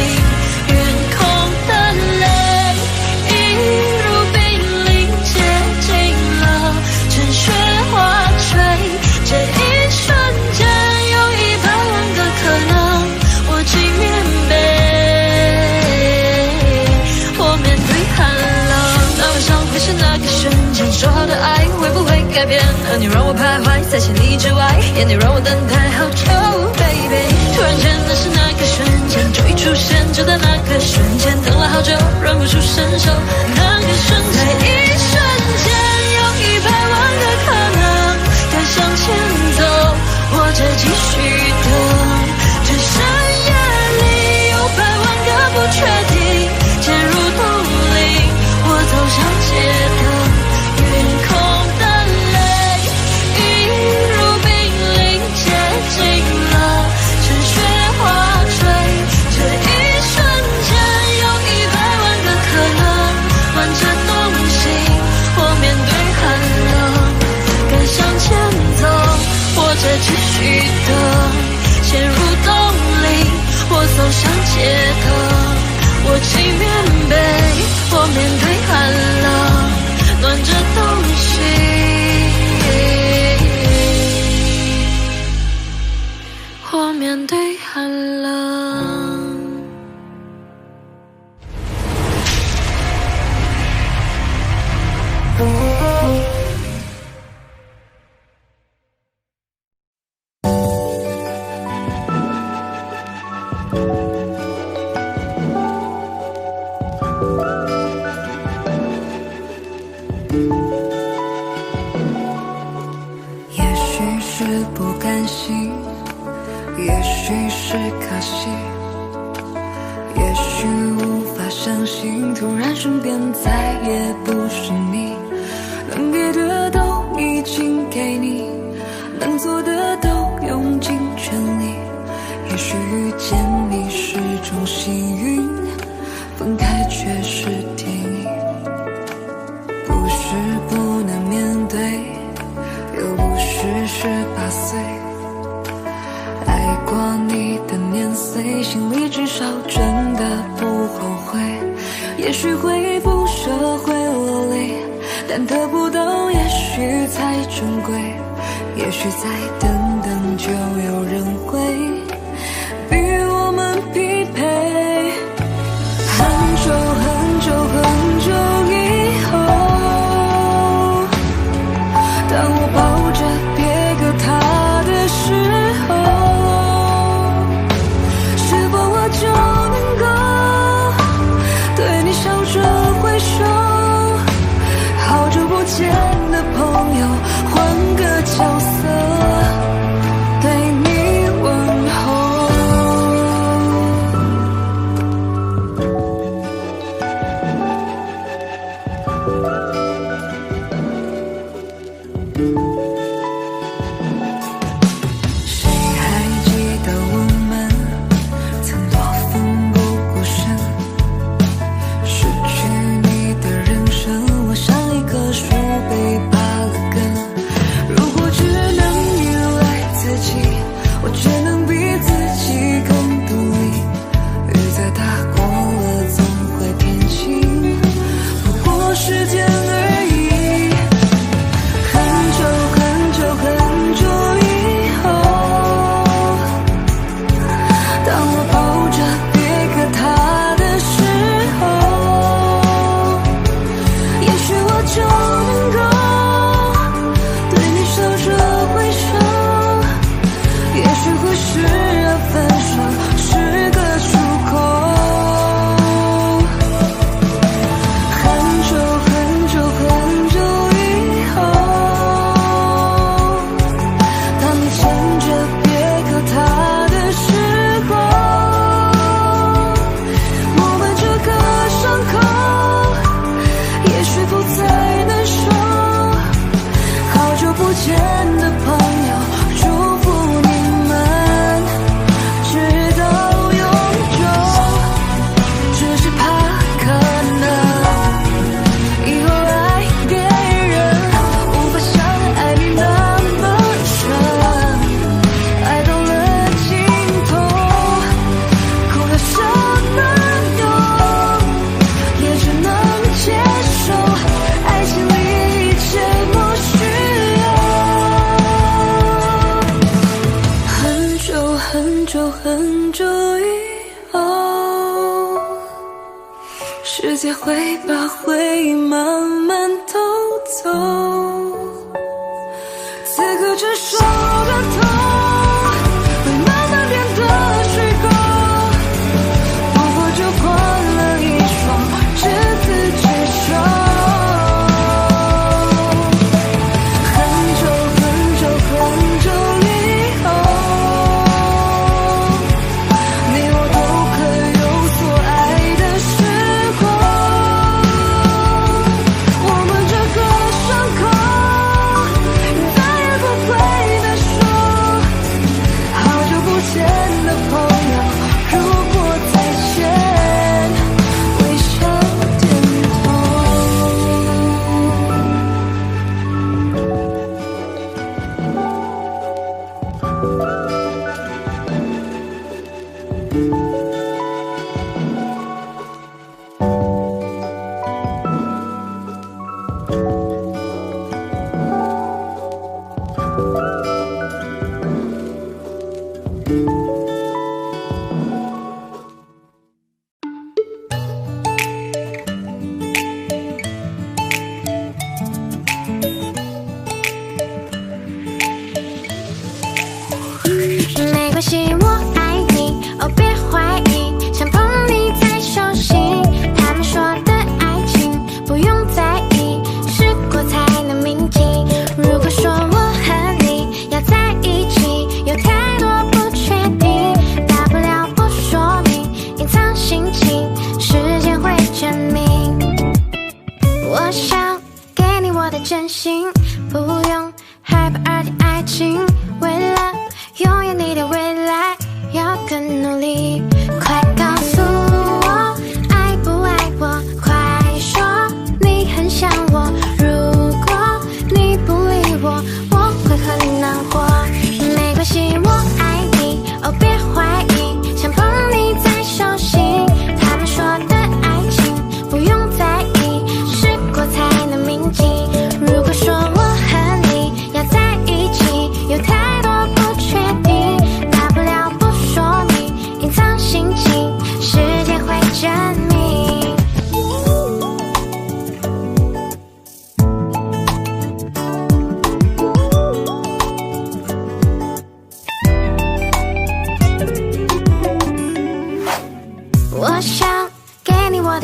云空的泪一如冰凌接近了，趁雪花坠，这一瞬间有100万个可能，我竟面对，我面对寒冷。那晚上会是那个瞬间，说好的爱会不会改变？而你让我徘徊在千里之外，眼你让我等待好久 ，baby。突然间，那是那个瞬间，就一出现，就在那个瞬间，等了好久，忍不住伸手，那个瞬间，在一瞬间有100万个可能，该向前走或者继续等，这深夜里有100万个不确定，渐入冬令，我走向街灯，云空的泪一如冰凌接近了，趁雪花坠，这一瞬间有100万个可能，挽着冬心，我面对寒冷，该向前走或者继续等，陷入冬令，我走向街头，我请面被，我面对寒冷，暖着冬心，我手面对寒冷。也许是不甘心，也许是可惜，也许无法相信，突然身边再也不是你。能给的都已经给你，能做的都用尽全力。也许遇见你是种幸运，分开却是天意。不是不能面对，又不是18岁。爱过你的年岁，心里至少真的不后悔。也许会负社会落泪，但得不到也许才珍贵。也许再等等就有人会与我们匹配。很久很久很久以后，当我抱着别个他的时候，是否我就能够对你笑着挥手？好久不见的朋友，换个角色对你问候。谁还记得我们曾多奋不顾身？失去你的人生，我像一棵树被拔了根。如果只能依赖自己，我却能比自己更独立。雨再大过了总会天晴，不过时间而已。很久很久很久以后，当我抱着别个他的时候，也许我就能够对你笑着挥手。也许会视而分手是个出口。很久很久很久以后，当你牵着别个他的时候，我们这个伤口也许不再能收。好久不见的朋友，祝福你们直到永久。只是怕可能以后爱别人无法像爱你那么深，爱到了尽头，哭了什么用？也只能接受，爱情里一切不需要。很久很久很久以后，世界会把回忆慢慢偷走，此刻这首歌头会慢慢变得虚构，不过就换了一双执子之手。很久很久很久以后，你我都可有所爱的时候，我们这个伤口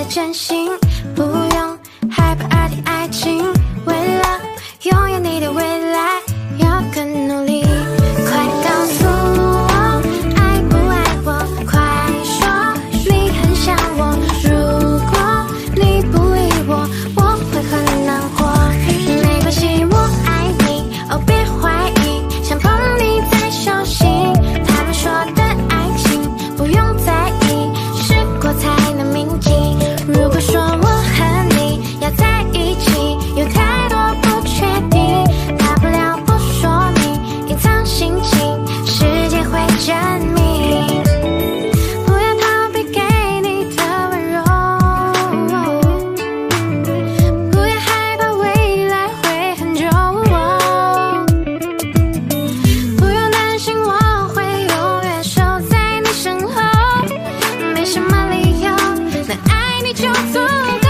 的真心，不用害怕爱情，为了拥有你的未来，要更努力。快告诉我，爱不爱我？快说你很想我。如果你不理我，我会很难过。没关系，我爱你，哦别怀疑，想碰你在手心。他们说的爱情不用在意，试过才能铭记。如果说我和你要在一起，有太多不确定，大不了不说明，隐藏心情，时间会证明。不要逃避给你的温柔，不要害怕未来会很久，不用担心我会永远守在你身后，没什么理由能爱你就足够。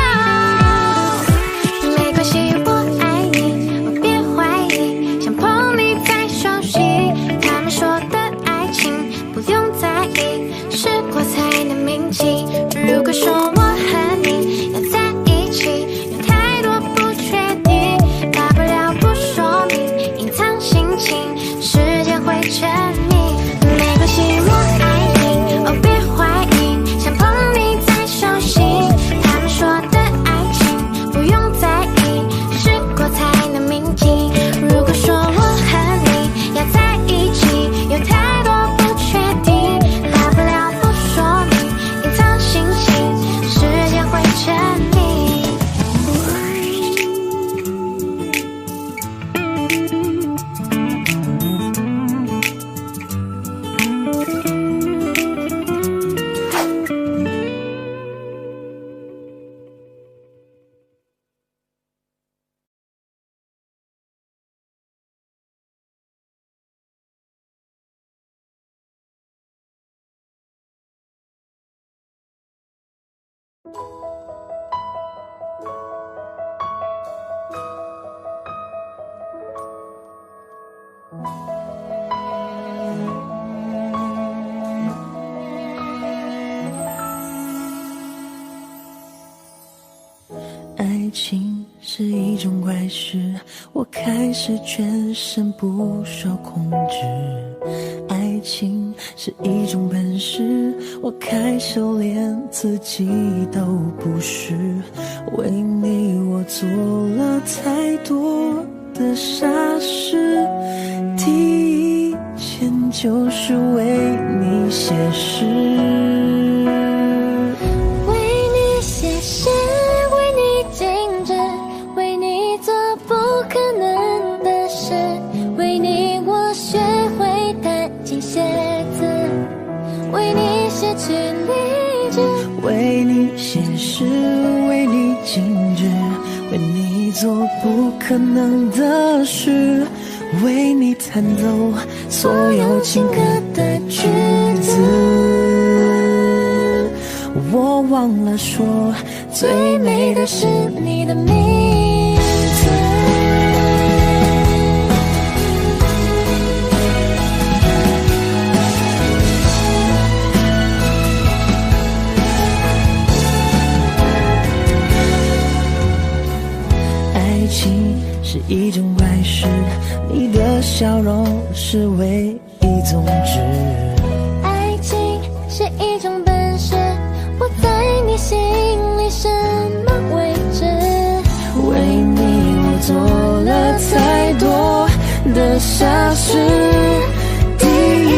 没关系，我爱你，我别怀疑，想碰你在手心。他们说的爱情不用在意，试过才能铭记。如果说我和你要在一起，有太多不确定，大不了不说明，隐藏心情，时间会证明。没关系，我爱你，哦别怀疑，想碰你在手心。他们说的爱情不用在意，试过才能铭记。如果说我和你要在一起，有太多不确定，大不了不说明，隐藏心情，时间会证明。爱情是一种怪事，我开始全身不受控制。爱情是一种本事，我开始连自己都不是。为你我做了太多的傻事，第一件就是为你写诗。为你写诗，为你静止，为你做不可能的事，为你我学会弹琴写字，为你写曲励志，为你写诗，为你静止，为你做不可能的事，为你弹奏所有情歌的句子。我忘了说，最美的是你的名字。爱情是一种怪事，你的笑容是唯一宗旨。爱情是一种本事，我在你心里什么位置？为你我做了太多的傻事，第一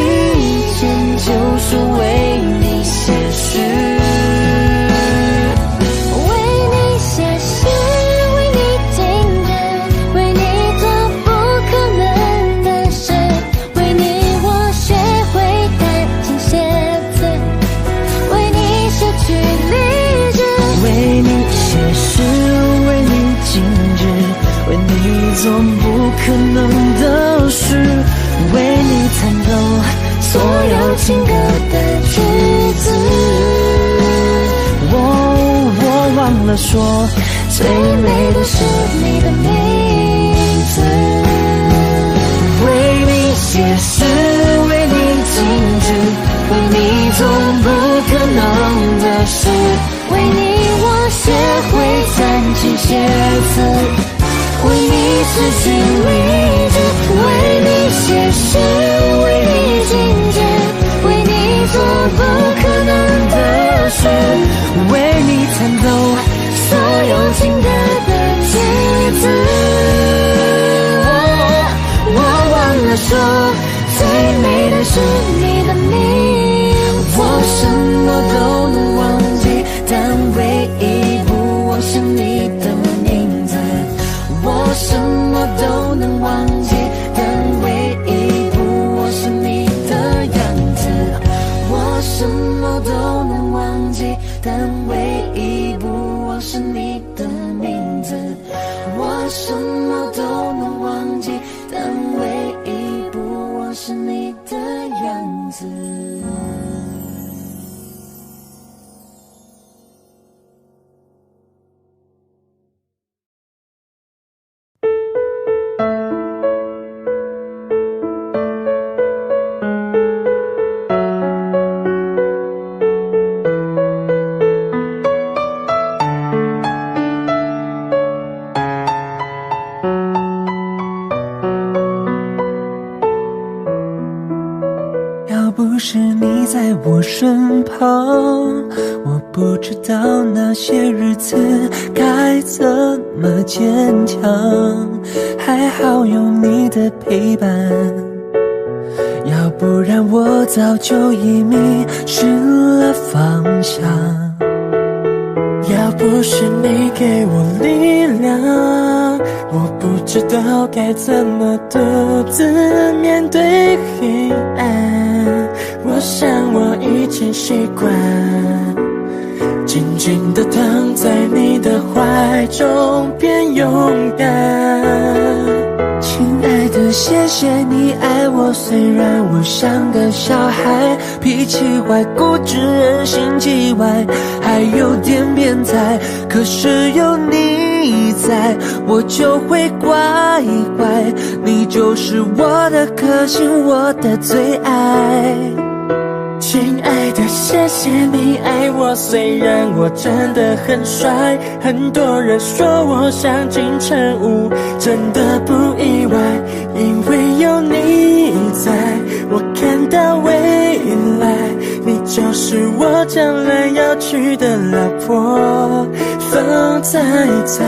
件就是为你写诗。为你写诗，为你静止，为你做不可能的事，为你我学会弹琴写字，为你写曲励志，为你写诗，为你静止，为你做不可能的事，为你弹奏所有情歌的句子。我忘了说，最美的是你的名字。为你写诗，为你静止，为你做不可能的事，为你我失去理智，为你写诗，为你境界，为你做不可能的事，为你弹奏所有情歌的句子。我忘了说，最美的是你的名字。我什么都能忘记，但唯一不忘是你的名字。我什么都能忘记，但唯一不忘是你的样子。我什么都能忘记，但唯一不忘是你的名字。我什么都能忘记，但唯一不忘是你的样子。要不是你在我身旁，我不知道那些日子该怎么坚强。还好有你的陪伴，要不然我早就已迷失了方向。要不是你给我力量，我不知道该怎么独自面对黑暗。我想我已经习惯静静地躺在你的怀中变勇敢。亲爱的，谢谢你爱我，虽然我像个小孩，脾气坏，固执，人心叽歪，还有点变态。可是有你在，我就会乖乖，你就是我的克星，我的最爱。亲爱的，谢谢你爱我，虽然我真的很帅，很多人说我像金城武，真的不意外，因为有你在，我看到未来，你就是我将来要娶的老婆，风采采。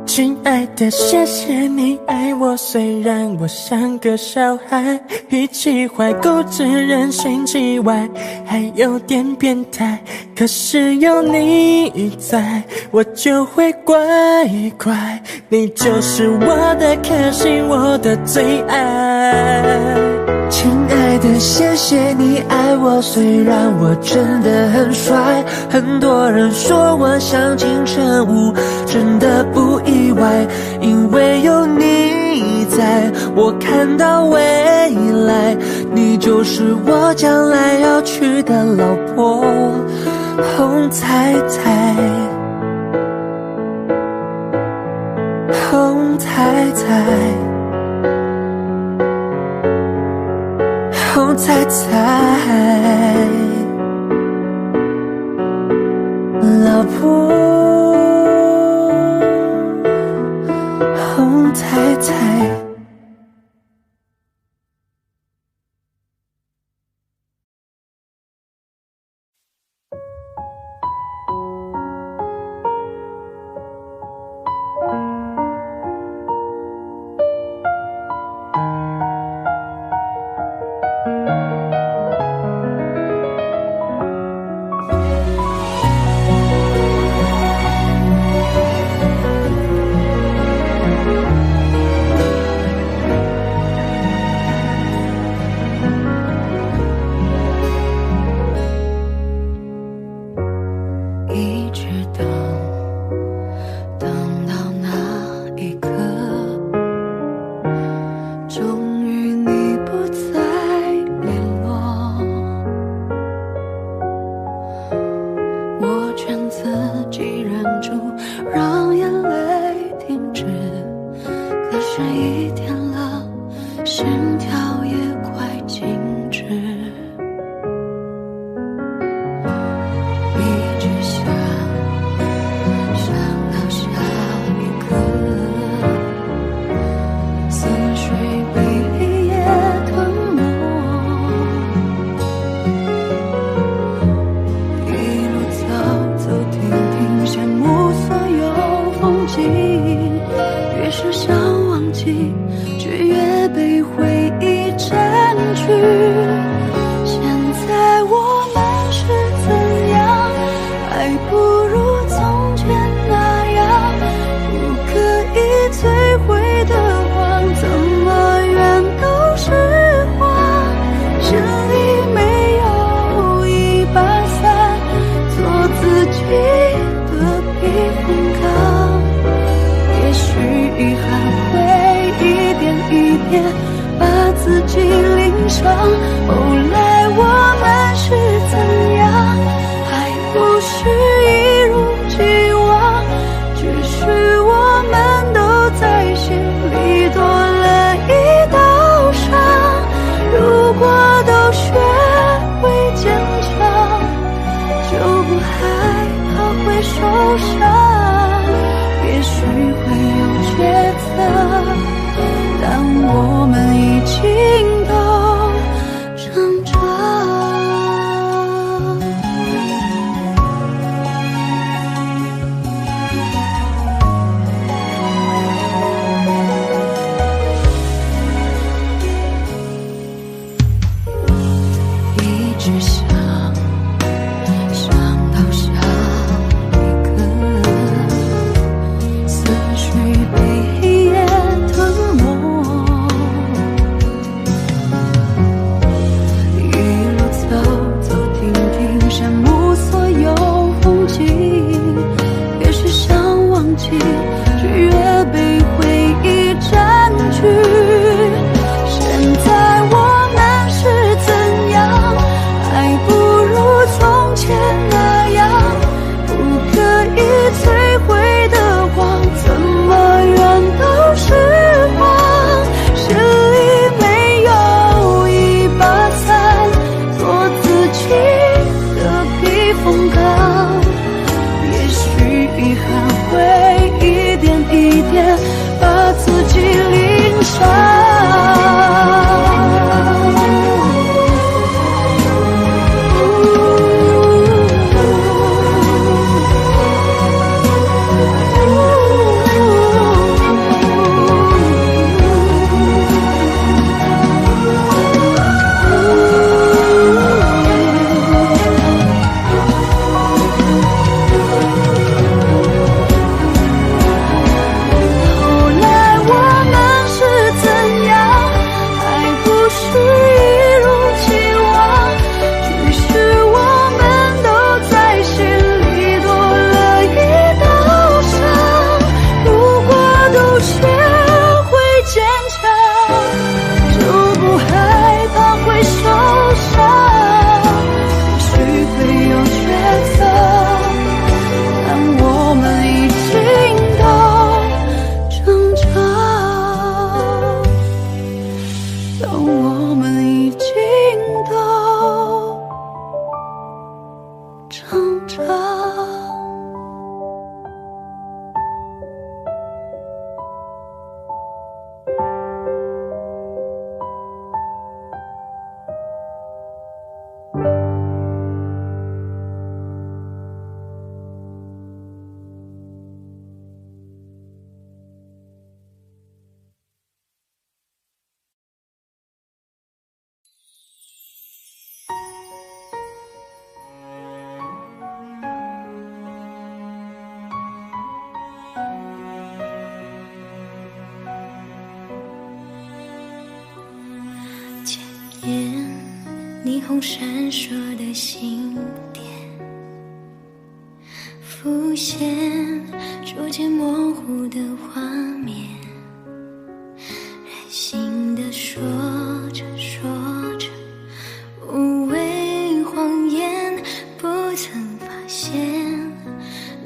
亲爱的，谢谢你爱我，虽然我像个小孩，脾气坏，固执，人心叽歪，还有点变态。可是有你在，我就会乖乖，你就是我的克星，我的最爱。亲爱的，谢谢你爱我，虽然我真的很帅，很多人说我像金城武，真的不意外，因为有你在，我看到未来，你就是我将来要娶的老婆，红彩彩，红彩彩，红彩彩，老婆，红彩彩。11点了，心跳也快静止，一直想到下一刻，思绪被黑夜吞没，一路走走停停，羡慕所有风景，越是想忘记，却越被回忆占据。现在我们是怎样，还不如从前那样，不可以摧毁的谎，怎么远都是谎。心里没有一把伞，做自己的避风港，也许遗憾会一点一点把自己淋上。后来我们是怎样，还不是一如既往，只是我们都在心里多了一道伤。如果都学会坚强，就不害怕会受伤。也许会有抉择，但我们已经都成长。一直想到下一刻，思绪被黑夜吞没，一路走走停停，羡慕所有风景，越是想忘记，却越被回忆占据。现在我们是怎样，还不如从前那样，不可以摧毁的谎，怎么远都是谎。心里没有一把伞，做自己的避风港，也许遗憾会一点一点把自己淋上。后来我们是怎样，还不是一如既往，只是我们都在心里多了一道伤。如果都学会坚强，就不害怕会受伤。也许会有抉择，但我们已经都成长，但我们已经都成长。前沿霓虹闪烁的星点，浮现逐渐模糊的画面，任性的说着说着，无谓谎言，不曾发现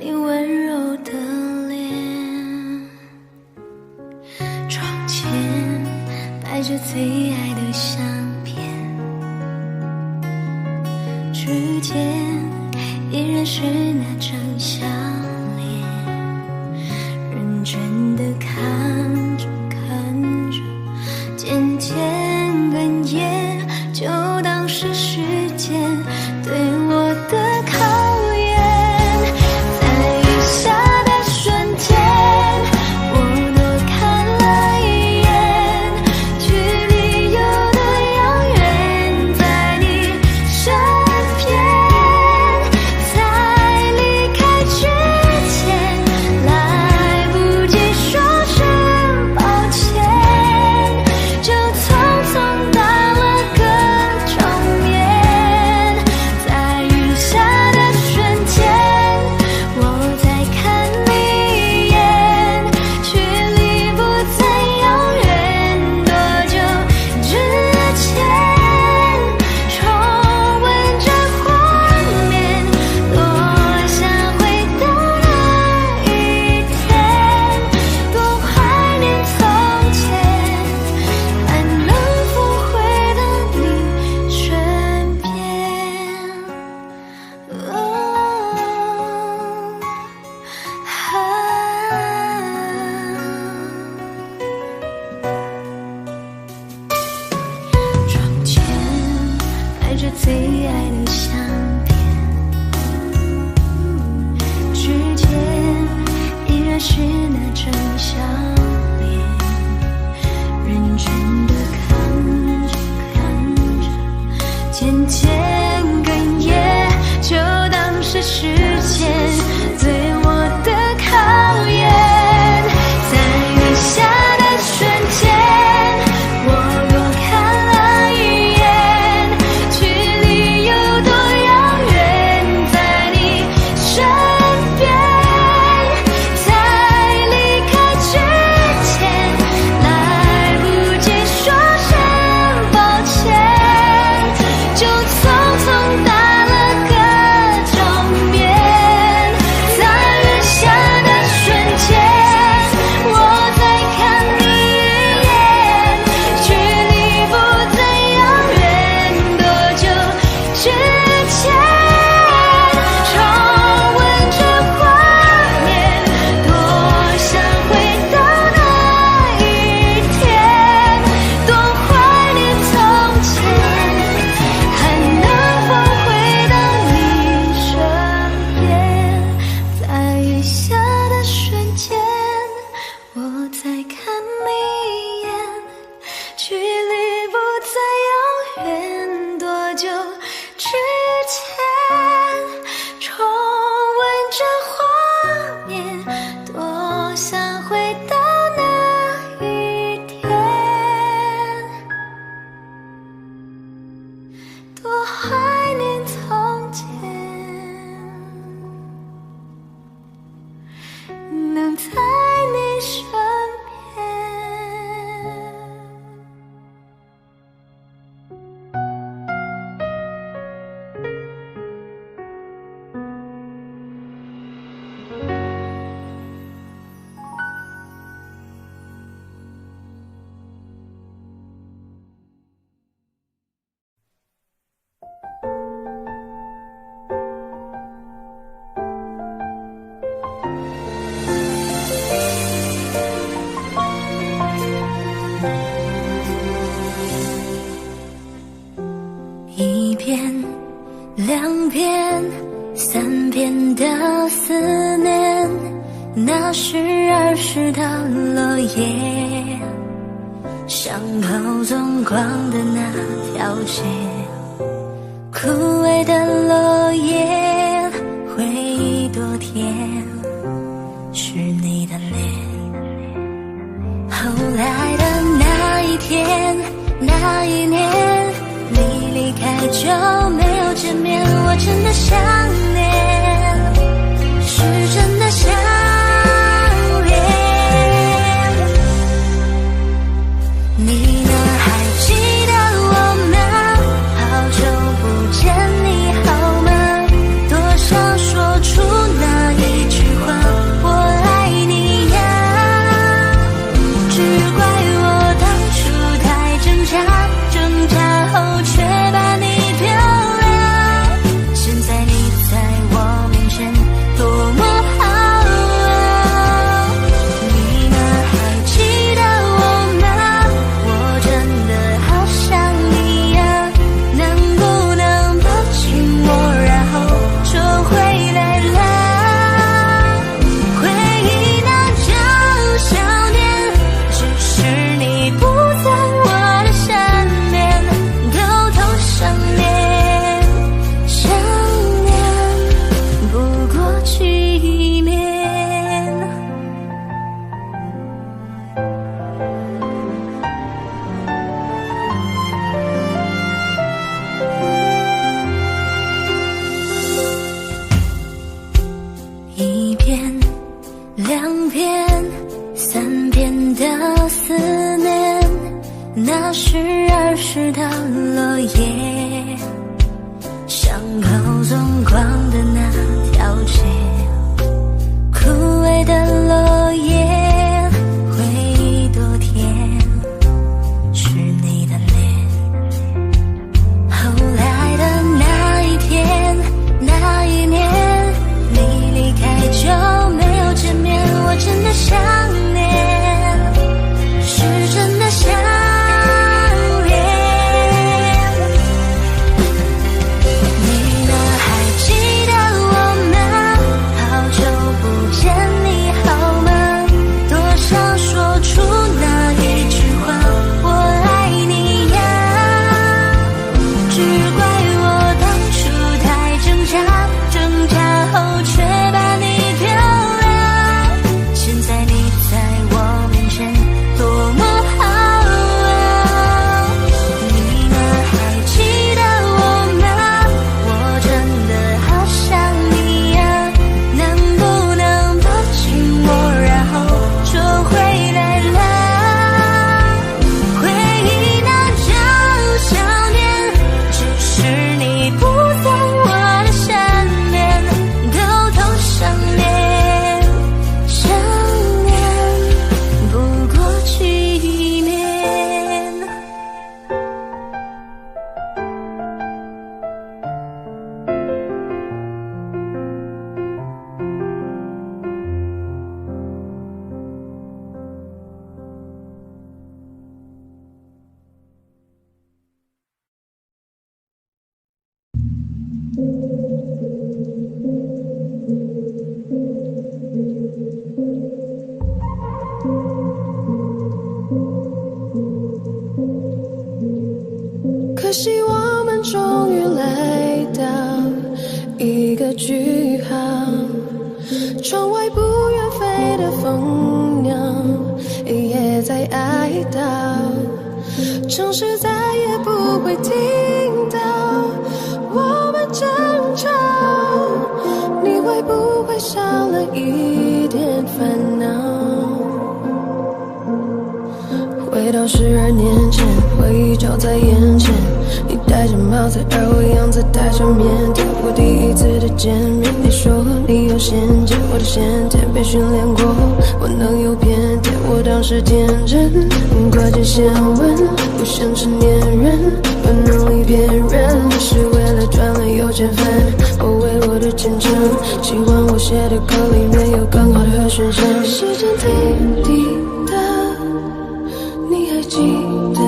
你温柔的脸。窗爱着最爱的相片，指尖依然是那张笑脸，认真的看着看着，渐渐哽咽，就当是时间对我的考验。在雨下的瞬间，我多看了一眼，距离有多遥远，在你身边，在离开之前，来不及说声抱歉，就匆匆打了个照面。在雨下的瞬间，我再看你一眼，距离不再遥远，多久之前，重温这画面，多想回到那一天，多怀念从前，还能否回到你身边？窗前爱着最爱的相片，指尖依然是那张笑脸，认真的看着看着，渐渐哽咽，就当是时间对我的考验。在雨下的瞬间，我多看了一眼，距离有多遥远，在你身边，在离开之前，来不及说声抱歉，就匆匆打了个照面。在雨下的瞬间，我再看你一眼，距离不再遥远，多久之前，重温这画面，多想回到那一天，多怀念从前，还能否回到你身边？在雨下的瞬间，我再看你一眼，距离不再遥远，多久之前，重温这画面，多想回到那一天，多怀念从前，能在你身边。一遍、两遍、三遍的思念，那是儿时的落叶，像跑纵光的那条街，枯萎的落叶，回忆多甜，是你的脸。后来的那一天，那一年，你离开就没有见面，我真的想念，是真的想念。你呢？还记得我吗？好久不见，你好吗？多想说出那一句话，我爱你呀。只怪我当初太思念，那是儿时的落叶，像高中逛的那条街，枯萎的落叶，回忆多甜，是你的脸。后来的那一天，那一年，你离开就没有见面，我真的想念，是真的想念。你呢，还记得我吗？好久不见，你好吗？多想说出那一句话，我爱你呀。只怪我当初太挣扎，挣扎后却把你丢了。现在你在我面前多么好啊！你呢，还记得我吗？我真的好想你呀。能不能抱紧我，然后就回来了？回忆那种想念，只是你不在我的身边，偷偷想念，想念不过几年。可惜我们终于来到一个句号，窗外不远飞的蜂鸟也在哀悼，城市再也不会听到我们争吵，你会不会少了一点烦恼？回到12年前，回忆就在眼前，你戴着帽子，而我样子戴着腼腆。我第一次的见面，你说你有先见，我的先天被训练过，我能有偏见，我当时天真，挂件先问，不像成年人，有能力骗人，是为了赚了有钱分，我为我的前程，希望我写的歌里面有更好的和弦声。时间滴滴答，你还记得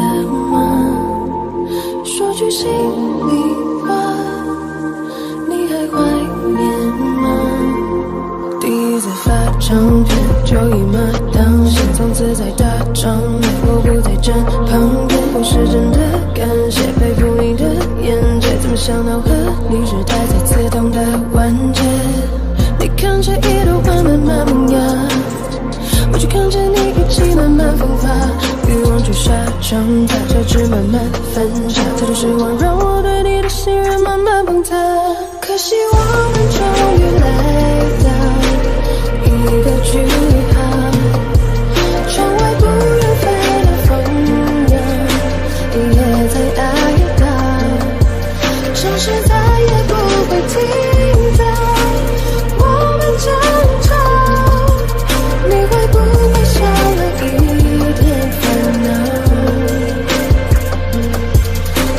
吗？说句心里话，你还怀念吗？第一次发唱片就一马当先，从此在大场面我不在站旁边，我是真的感谢佩服你的眼界，怎么想到和你是待在刺痛的关节？你看着一朵花慢慢萌芽，我就看着你一起慢慢风发，欲望就沙长大，交织慢慢分岔，太多失望让我对你的信任慢慢崩塌。可惜我们终于来到一个句号，窗外不远飞的蜂鸟也在哀悼，城市再也不会听到我们争吵，你会不会少了一点烦恼？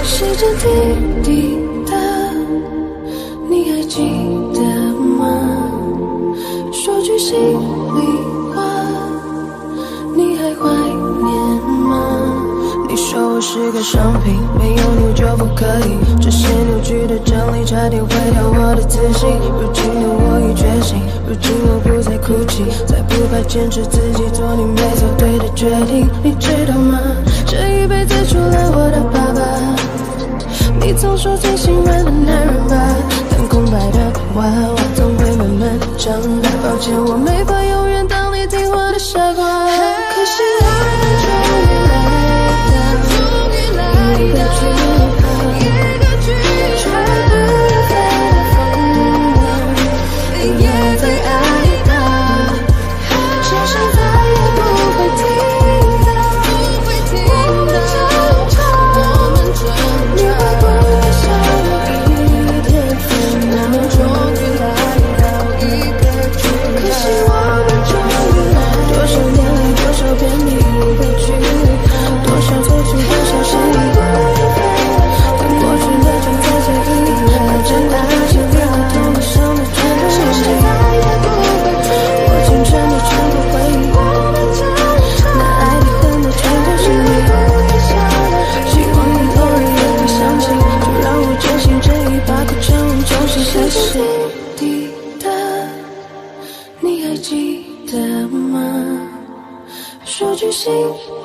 时间滴滴答，你还记得吗？说句心里话，你还怀念吗？你说我是个商品，没有你我就不可以，这些扭曲的真理差点毁掉我的自信。如今的我已觉醒，如今我不再哭泣，再不怕坚持自己做你没做对的决定。你知道吗？这一辈子除了我的爸爸，你总说最心软的男人吧，但空白的娃娃总会慢慢长大。抱歉，我没法永远当你听话的傻瓜。可是我们终于来到一个句号，窗外不远飞的蜂鸟也在哀悼，城市再也不会听到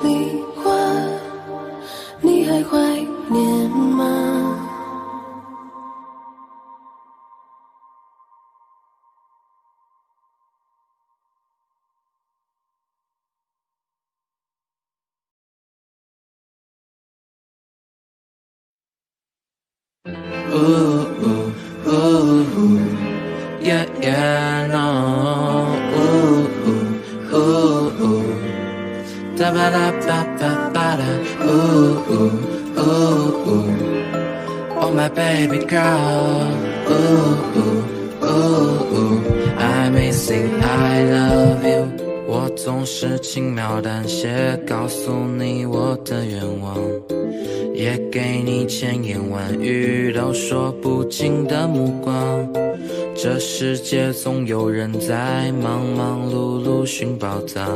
离婚，你还怀念吗？Yeah, yeah, no. Da ba da ba ba ba da. Oh my baby girl. I'm missing I love you. 我总是轻描淡写告诉你我的愿望，也给你千言万语都说不尽的目光。这世界总有人在忙忙碌碌寻宝藏，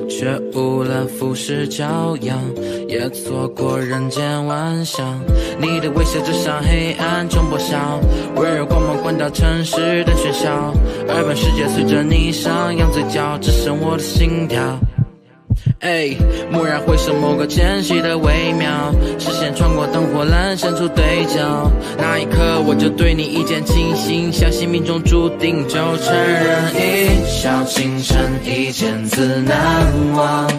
却误了浮世骄阳，也错过人间万象。你的微笑就像黑暗中破晓，温柔光芒关掉城市的喧嚣，二半世界随着你上扬嘴角，只剩我的心跳。蓦然回首，某个间隙的微妙，视线穿过灯火阑珊处对角，那一刻我就对你一见倾心，相信命中注定就成人一笑倾城，一见自难忘。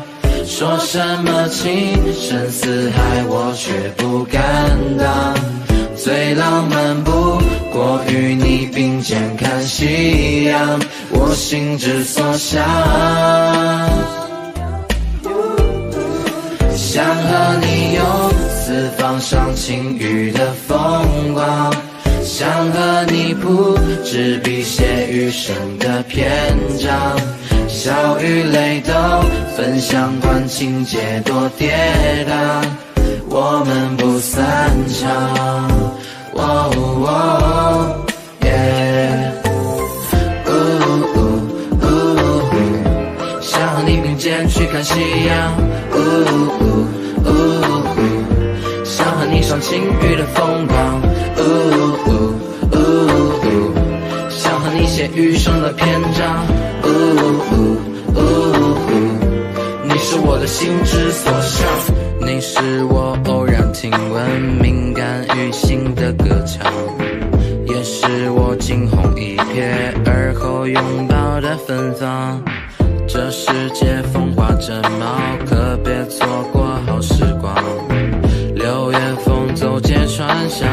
说什么情深似海，我却不敢当。最浪漫不过与你并肩看夕阳，我心之所向。想和你游四方赏晴雨的风光，想和你谱纸笔写余生的篇章，笑与泪都分享，管情节多跌宕，我们不散场。想和你并肩去看夕阳，想和你赏晴雨的风光，想和你写余生的篇章，你是我的心之所向，你是我偶然听闻敏感于心的歌唱，也是我惊鸿一瞥而后拥抱的芬芳。这世界风华正茂，可别错过好时光。六月风走街串巷，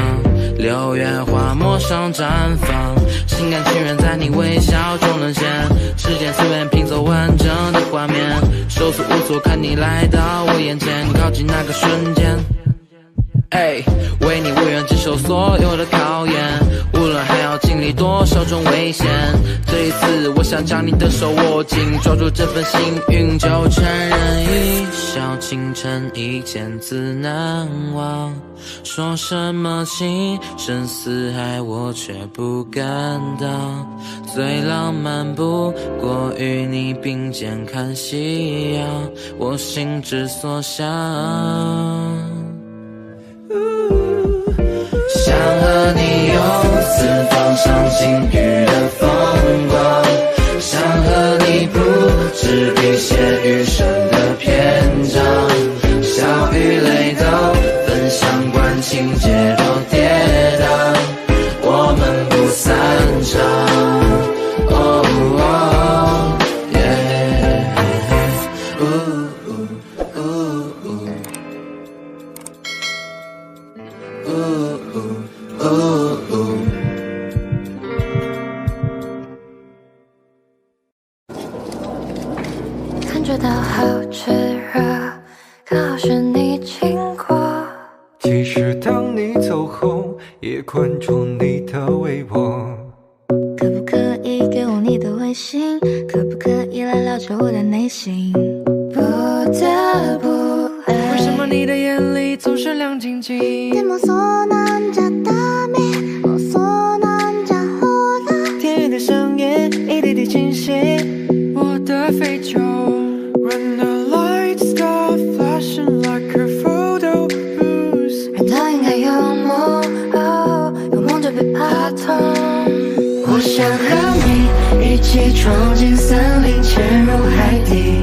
六月花陌上绽放，心甘情愿在你微笑中沦陷，时间随便拼凑完整的画面，手足无措看你来到我眼前，靠近那个瞬间。为你我愿接受所有的考验，无论还要经历多少种危险，这一次我想将你的手握紧，抓住这份幸运就承认一笑倾城，一见自难忘。说什么情深似海，我却不敢当。最浪漫不过与你并肩看夕阳，我心之所向。想和你游四方赏晴雨的风光，想和你谱纸笔写余生的篇章，笑与泪都分享，管情节多跌宕，我们不散场。感觉到好炽热，刚好是你经过。其实当你走后，也关注你的微博。可不可以给我你的微信？可不可以来了解我的内心？不得不爱。为什么你的眼里总是亮晶晶？でもそうなんじゃダメ，もうそうなんじゃ好了。甜蜜的声音一滴滴清晰我的非洲。When the lights start flashing like a photo booth， 人都应该有梦，有梦就别怕痛。我想和你一起闯进森林，潜入海底。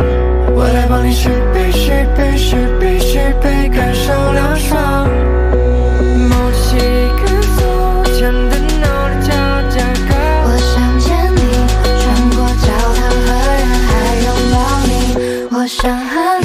我来帮你续杯续杯续杯续杯，感受凉爽。某几个昨天的闹的交加高，我想见你，穿过教堂和人海拥抱你，我想和你。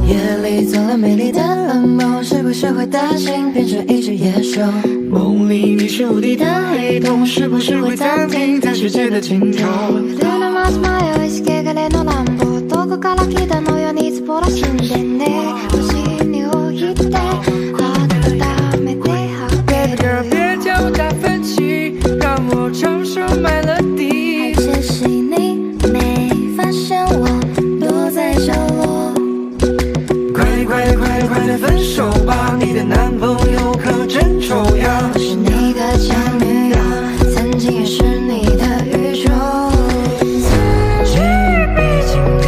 夜里做了美丽的冷梦，是不是会担心变成一只野兽？梦里你是无敌的黑洞，是不是会暂停在世界的尽頭？夜のマスマよ意識がれの乱暴、どこから来たのよニズボラ死んでね、星に置いて温めて好别的别叫我加分期，让我唱首 melody。还是你没发现我躲在角落？快点分手吧，你的男朋友可真丑呀。我是你的前女友，曾经也是你的宇宙。四季比今天，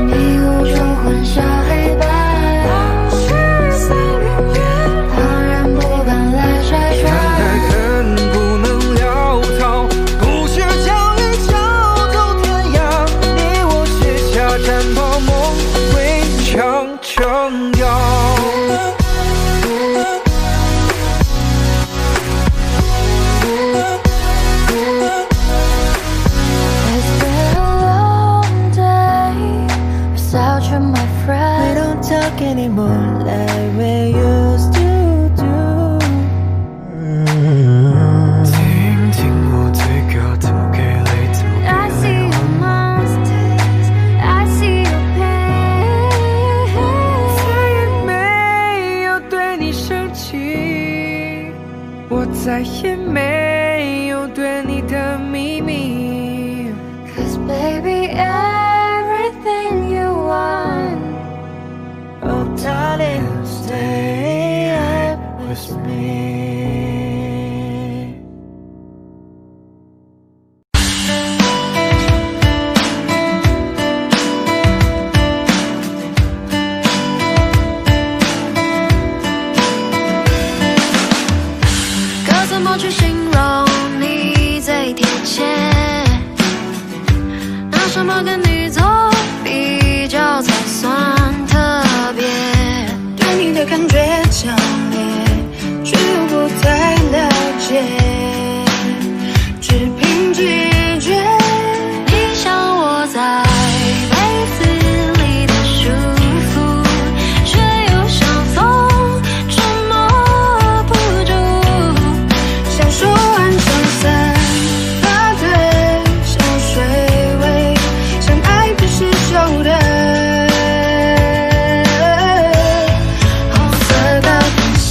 迷雾中混淆黑白，去四远远，旁人不敢来拆穿。太狠不能潦草，不屑将你交走天涯，你我写下战袍梦会长长摇。It's been a long day without you, my friend. We don't talk anymore like we used to do。听听我最高投给泪投 I see your monsters, I see your pain. 再也没有对你生气，我再也没有对你的秘密。 Cause baby, everything you want. Oh darling, stay with me。该怎么去形容你最贴切？拿什么跟你做比较才算特别？对你的感觉强烈，却又不太了解，只凭直觉。你像我在被子里的舒服，却又像风捉摸不住。像手腕上散发的香水味，像爱不释手的红色高跟鞋。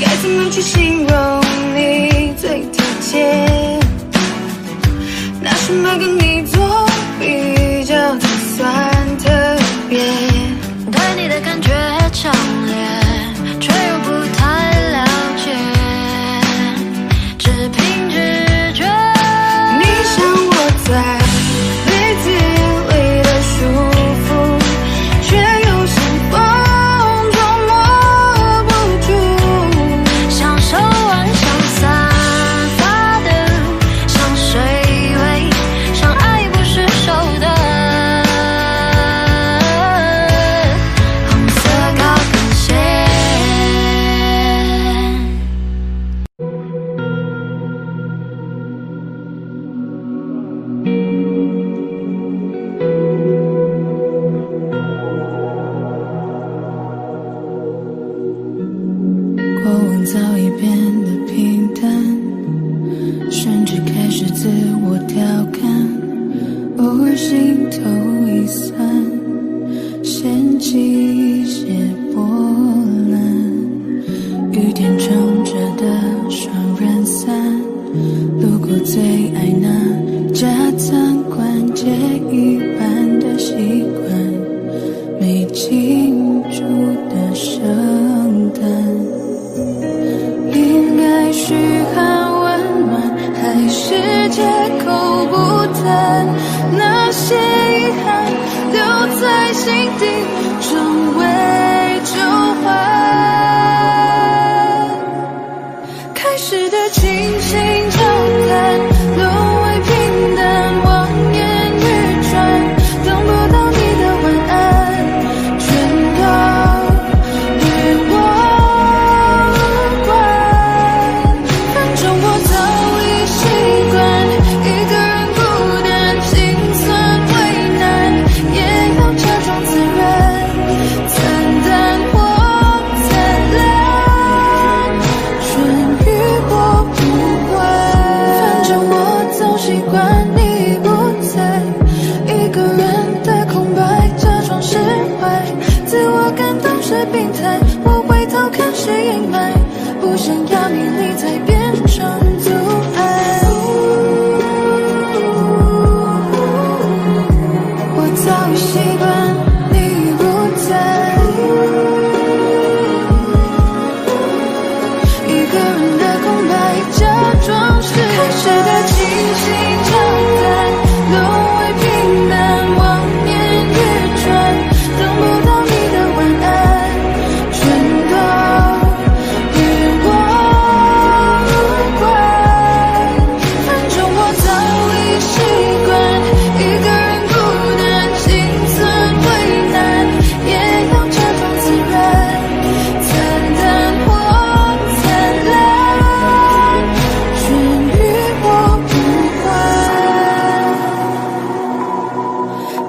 该怎么去形容你最贴切？拿什么跟你做比较才算特别？对你的感觉强烈，却又不太了解，只凭直觉。你像我在被子里的舒服，却又像风捉摸不住。像手腕上散发的香水味，像爱不释手的红色高跟鞋。过往早已变得平淡，甚至开始自我调侃，偶尔心头一酸，掀起一些波澜。雨天撑着的双人伞，路过最爱那家餐馆，戒一般的习惯。清楚的伤痕，应该嘘寒问暖，还是借口不谈？那些遗憾留在心底，成为旧患。开始的倾心交谈，沦为平淡，望眼欲穿，等不到你的晚安，全都与我无关。反正我早已习惯一个人孤单，心酸为难，也要假装自然，惨淡或灿烂，全与我无关。反正我早习惯你不在，一个人的空白，假装释怀，自我感动是病态，我回头看是阴霾，不想要你离才变成阻碍。我早已习惯你不在，一个人的空白，假装是开始的倾心交谈，沦为平淡，望眼欲穿，等不到你的晚安，全都与我无关。反正我早已习惯一个人孤单，心酸为难，也要假装自然，惨淡或灿烂，全与我无关。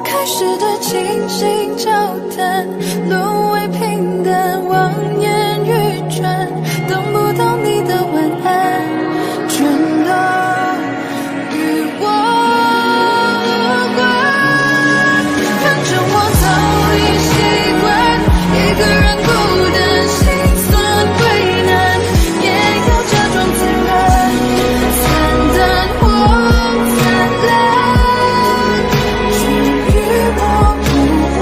开始的倾心交谈，沦为平淡，望眼欲穿，等不到你的晚安，全都与我无关。反正我早已习惯一个人孤单，心酸为难，也要假装自然，惨淡或灿烂，全与我无关。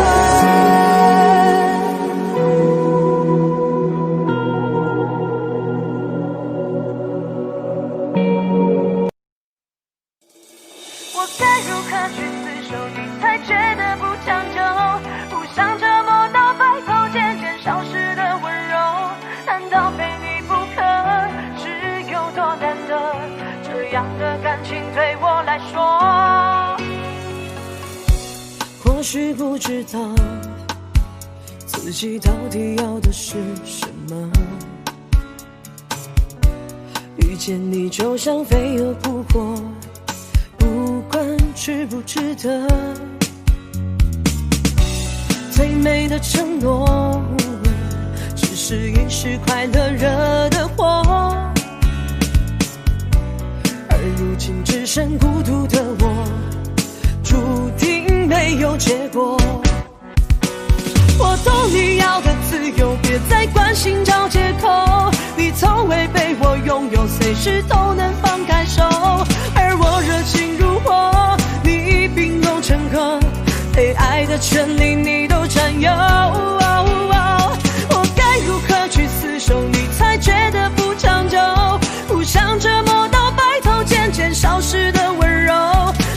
我该如何去厮守你才觉得不长久？不想折磨到白头渐渐消失的温柔，难道非你不可？是有多难得？这样的感情对我来说，或许不知道自己到底要的是什么，遇见你就像飞蛾扑火，不管值不值得。最美的承诺，只是一时快乐惹的祸，而如今只剩孤独的我，注定没有结果。我懂你要的自由，别再关心找借口，你从未被我拥有，随时都能放开手，而我热情如火，你冰冻成河，被爱的权利你都占有。我该如何去厮守你才觉得不长久？不想折磨到白头渐渐消失的温柔，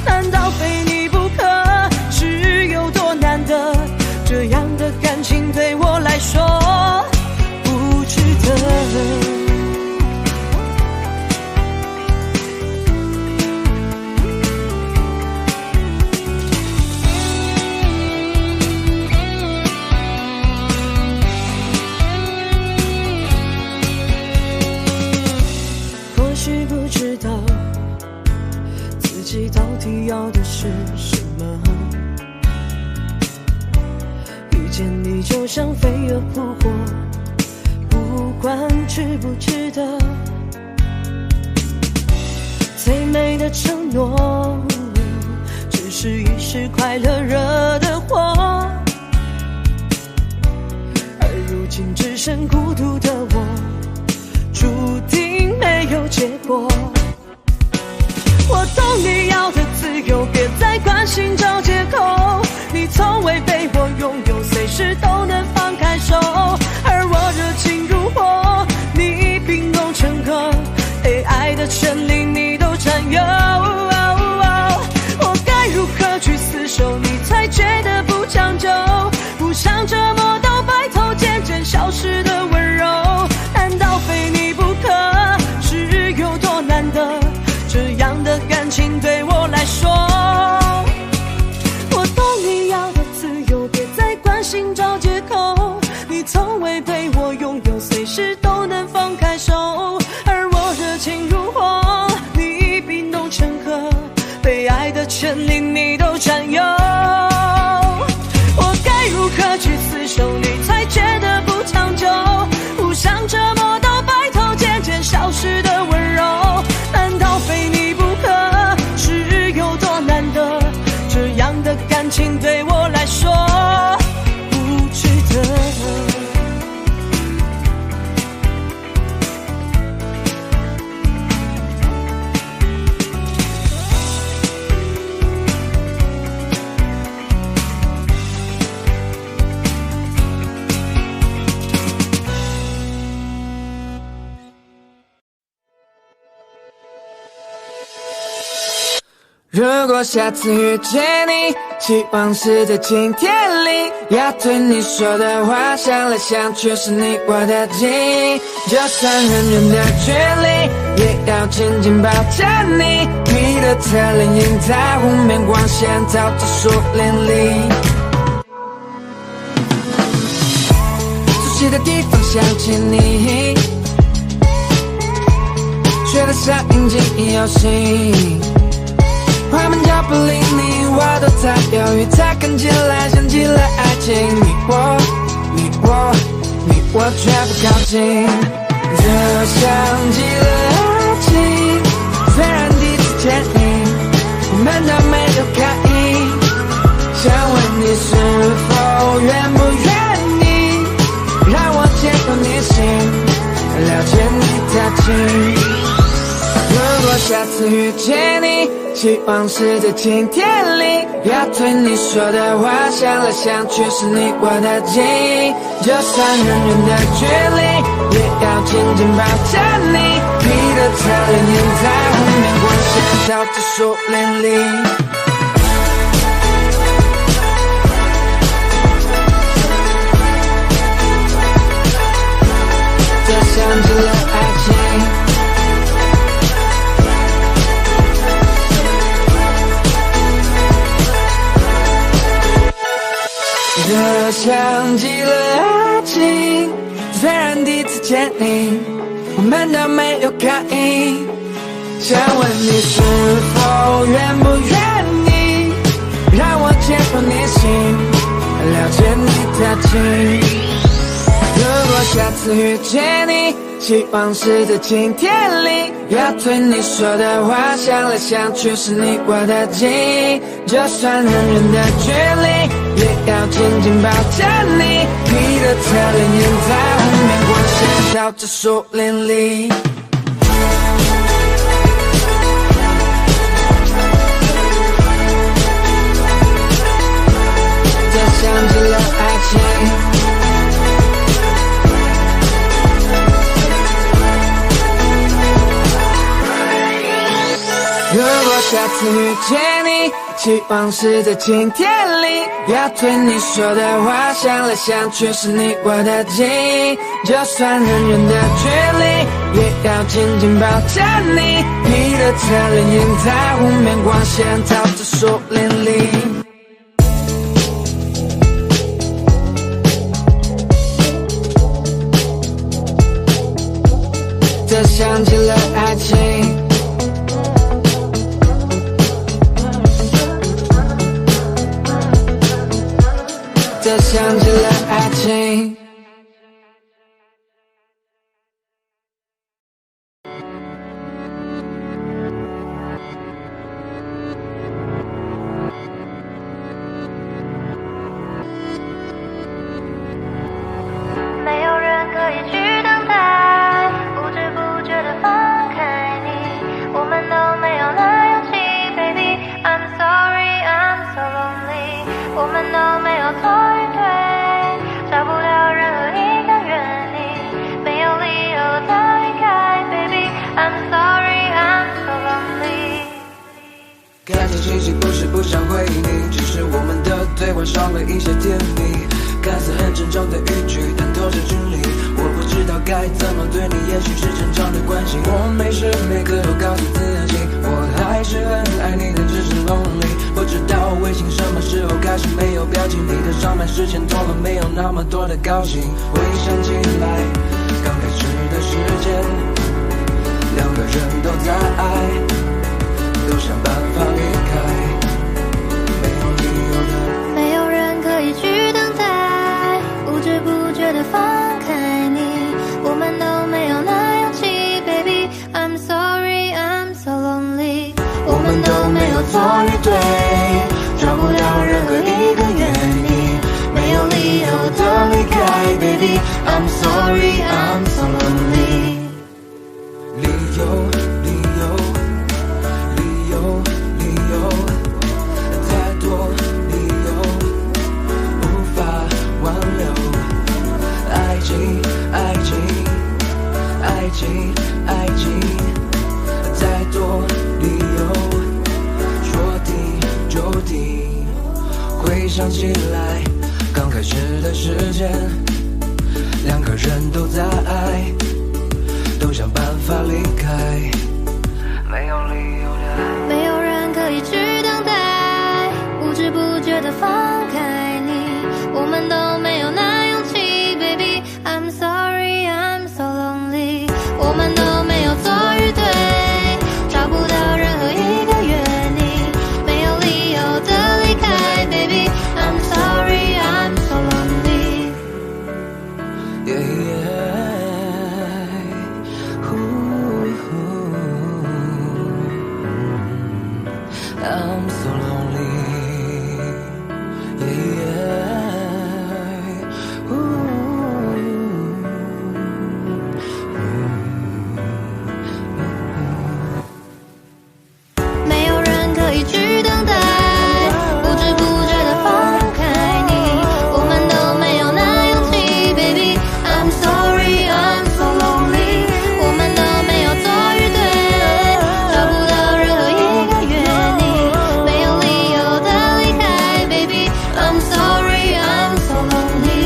难道非你不可？是有多难得？这样的感情对我来说不值得。或许不知道自己到底要的是什么，遇见你就像飞蛾扑火，不管值不值得。最美的承诺，只是一时快乐惹的祸，而如今只剩孤独的我，注定没有结果。我懂你要的自由，别再关心找借口，你从未被我拥有，随时都能放开手，而我热情如火，你冰冻成河，被爱的权利你都占有。我该如何去厮守，你才觉得不长久？不想折磨到白头，渐渐消失的温柔，难道非你不可？是有多难得？这样的感情对我来说，我懂你要的自由，别再关心找借口。你从未被我拥有，随时都能放开手，而我热情如火，你冰冻成河，被爱的权利你都占有。我该如何去厮守，你才觉得不长久？不想折磨到白头，渐渐消失的温柔，难道非你不可？是有多难得？这样的感情对我来说不值得。如果下次遇见你，希望是在晴天里，要对你说的话，想来想去是你我的记忆。就算很远的距离，也要紧紧抱着你。你的侧脸映在湖面，光线照着树林里。熟悉的地方想起你，学得上应景游戏。快门脚步离你我都在犹豫，才看起来像极了爱情。你我却不靠近，就像极了爱情。虽然第一次见你，我们都没有刻意，想问你是否愿不愿意让我接入你心，了解你的情。如果下次遇见你，希望是在晴天里，要对你说的话，想来想去是你我的记忆。就算很远的距离，也要紧紧抱着你。你的侧脸映在湖面，光线照着树林里。就像极了爱情。就像极了爱情，虽然第一次见你，我们都没有刻意，想问你是否愿不愿意让我接入你心，了解你的情。如果下次遇见你，希望是在晴天里，要对你说的话，想来想去是你我的记忆。就算很远的距离，也要紧紧抱着你。你的侧脸映在湖面，光线照着树林里。就像极了爱情。如果下次遇见你，希望是在晴天里，要对你说的话，想来想去是你我的记忆。就算很远的距离，也要紧紧抱着你。你的侧脸映在湖面，光线照着树林里。这像极了爱情。这像极了爱情。没有人可以去等待，不知不觉地放开你，我们都没有了勇气 ，Baby I'm sorry I'm so lonely，我们都少了一些甜蜜。看似很沉重的语句，但透着距离。我不知道该怎么对你，也许是正常的关系。我每时每刻都告诉自己，我还是很爱你的，只是 lonely。不知道微信什么时候开始没有表情，你的上班时间多了，没有那么多的高兴。回想起来，刚开始的时间，两个人都在爱，都想办法离开，没有理由的，没有人可以去等待，不知不觉的放开你，我们都没有那勇气 Baby I'm sorry I'm so lonely。 我们都没有错与对，找不到任何一个原因，没有理由的离开 Baby I'm sorry I'm so lonely。 理由理由理由理由，太多理由无法挽留。爱情爱情爱情爱情，再多理由说停就停。回想起来，刚开始的时间，两个人都在爱，都想办法离开，没有理由的，没有人可以去等待，不知不觉的放开你，我们都没有那勇气 Baby I'm sorry I'm so lonely。 我们都没有错与对，找不到任何一个原因，没有理由的离开 Baby I'm sorry I'm so lonely。 yeah, yeah. I'm so lonely, yeah. Ooh. 没有人可以去等待，不知不觉的放开你，我们都没有那勇气 Baby I'm sorry I'm so lonely。 我们都没有错与对，找不到任何一个原因，没有理由的离开 Baby I'm sorry I'm so lonely。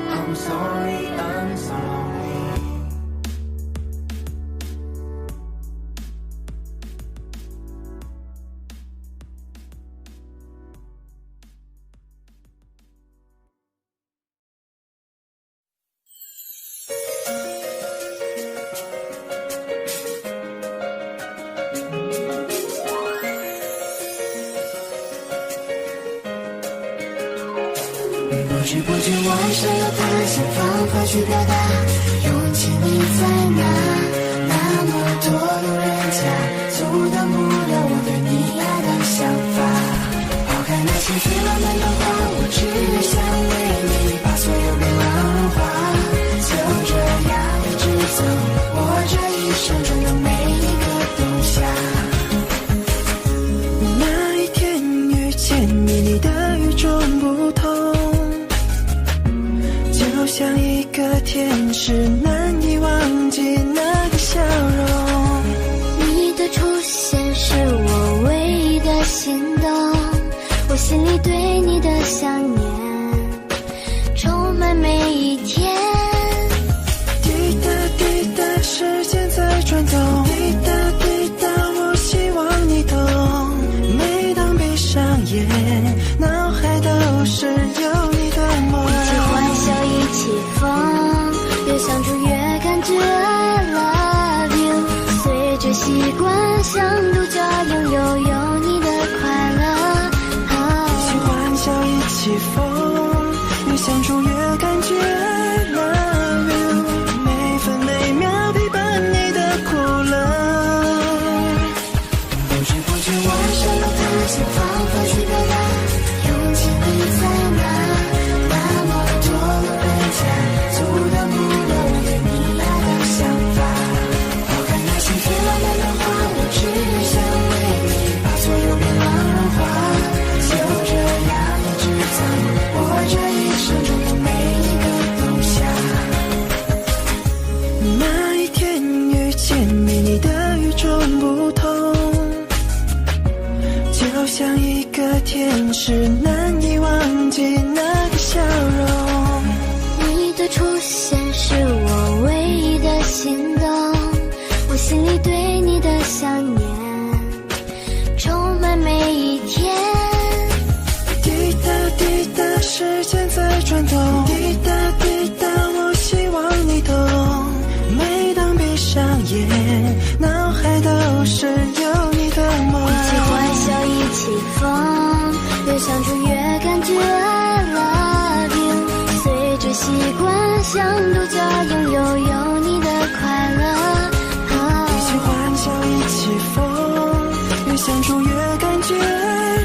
I'm sorry, I'm so lonely. 不知不觉我想要他，想方法去表达，勇气你在哪？那么多路人甲，阻挡不了我对你爱的想法。抛开那些最浪漫的话，我只想为你把所有变浪融化，就这样一直走，我这一生中的每一个冬夏。那一天遇见你，你的与众不同，就像一个天使，难以忘记那个笑容。你的出现是我唯一的心动，我心里对你的想念充满每一天。滴答滴答，时间在转动，滴答滴答，我希望你懂。每当闭上眼，脑海都是有你的梦。一起欢笑，一起疯，越相处越感觉 I love you。随着习惯，像独角拥有你的快乐。一起欢笑，一起疯，越相处越感觉 I love you。每分每秒陪伴你的苦乐。不知不觉我想要他，想方法去表达，勇气你在哪？那么多路人甲，阻挡不了我对你爱的想法。抛开那些最浪漫的话，我只想为你把所有变浪融化，就这样一直走，我这一生中的每一个冬夏。那一天遇见像一个天使，难以忘记那个笑容。你的出现是我唯一的心动，我心里对你的想念充满每一天。滴答滴答，时间在转动，滴答滴答，我希望你懂。每当闭上眼，脑海都是有你的梦。一起欢笑，一起疯，越相处越感觉 I love you。随着习惯，像独角拥有你的快乐。一起欢笑，一起疯，越相处越感觉 I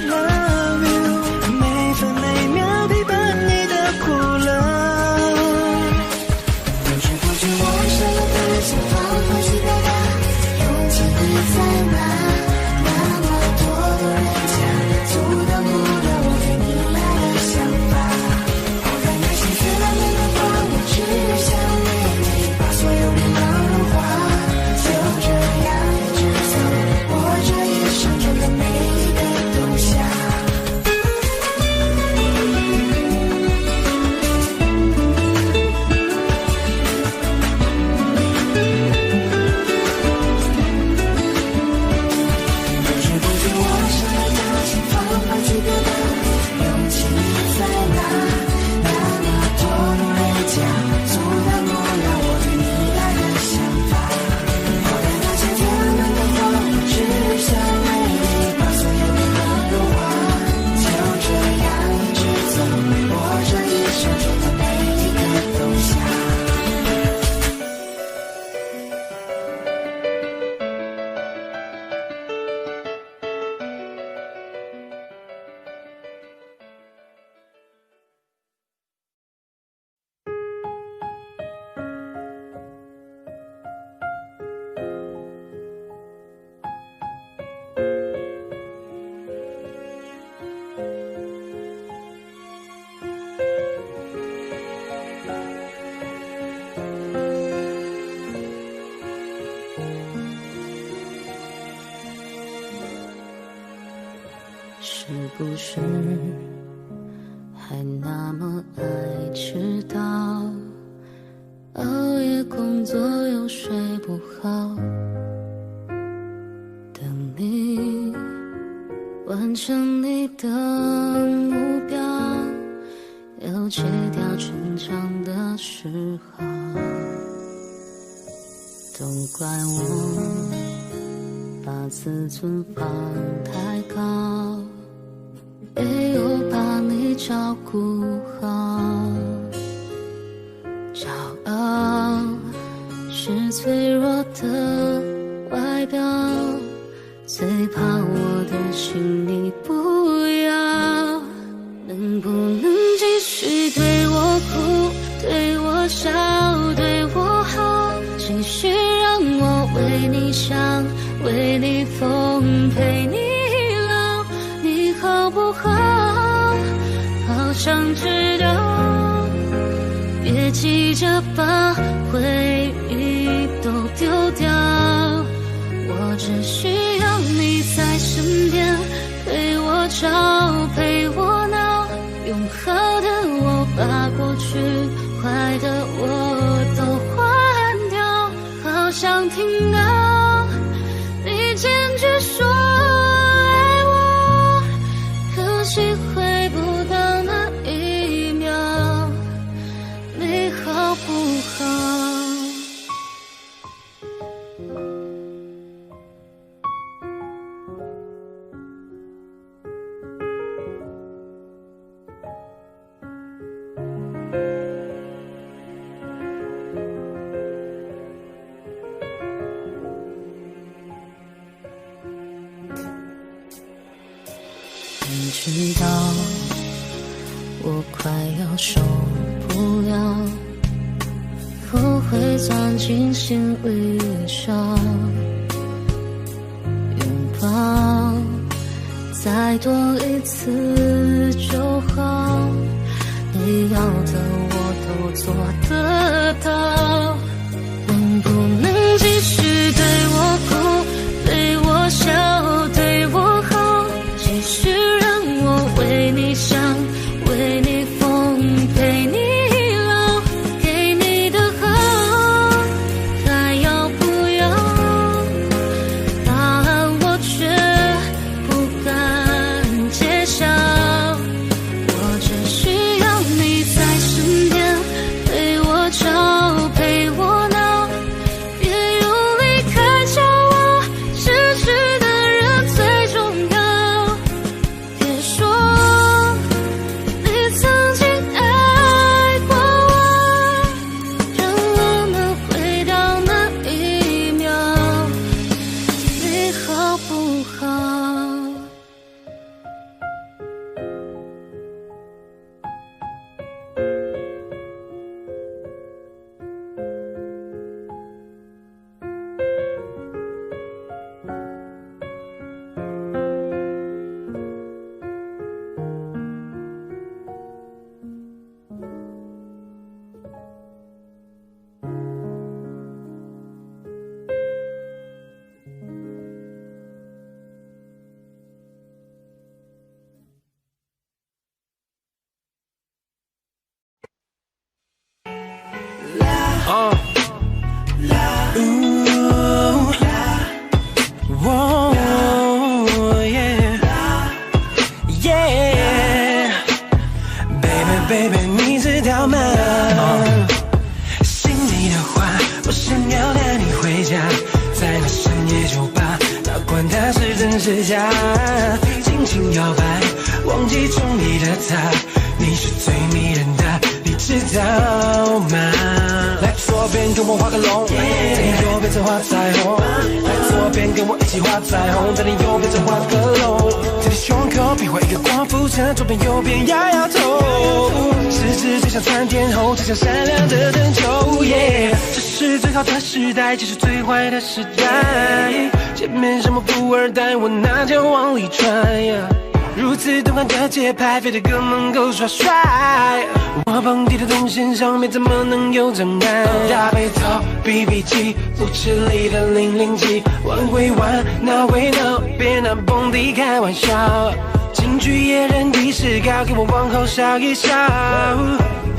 love you。每分每秒陪伴你的苦乐。不知不觉，我想要的心放回去表达，勇气会在哪？那么多人家阻挡不了我对你爱的想法。我看那些绚烂的花，我只想为你把所有迷茫融化。就这样一直走，我这一生中的每一个冬夏。不知不觉，我想要的心放回去表达，勇气在哪？那么多的人家阻挡不了我对你爱的想法。我看那些绚烂的花，我只想为你把所有迷茫融化。就这样一直走，我这一生中的每一个冬夏。是不是还那么爱迟到？熬夜工作又睡不好，等你完成你的目标，又戒掉逞强的嗜好。都怪我把自尊放太高，没有把你照顾好。骄傲是脆弱的外表，最怕我的心你不要。能不能继续对我哭，对我笑，对我好，继续让我为你想，为你疯，陪你老，你好不好？好想知道，别急着把回忆都丢掉，我只需要你在身边，陪我吵，陪我闹，用好的我把过去坏的我都换掉，好想听到你坚决说爱我，可惜回不到那一秒，你好不好？你知道我快要受不了，我会钻进心里伤，拥抱再多一次就好，你要的我都做得到。能不能继续对我哭，对我笑，对我好，继续好。Baby， 你知道吗？心里的话，我想要带你回家，在那深夜酒吧，哪管它是真是假，尽情摇摆，忘记中意的他，你是最迷人的，你知道吗？来左边跟我画个龙，在你右边再画彩虹，来左边跟我一起画彩虹，在你右边再画个龙，在你胸口比划一个光复城，左边右边摇摇头，十指就像窜天后，就像闪亮的灯球，这是最好的时代，这是最坏的时代，前面什么富二代，我拿脚往里揣，如此动感的节拍，飞得更能够耍帅。我蹦迪的动线上面怎么能有障碍？大背头 BB 机，不吃力的007，玩归玩，闹归闹，别拿蹦迪开玩笑。京剧野人的视高，给我往后稍一稍。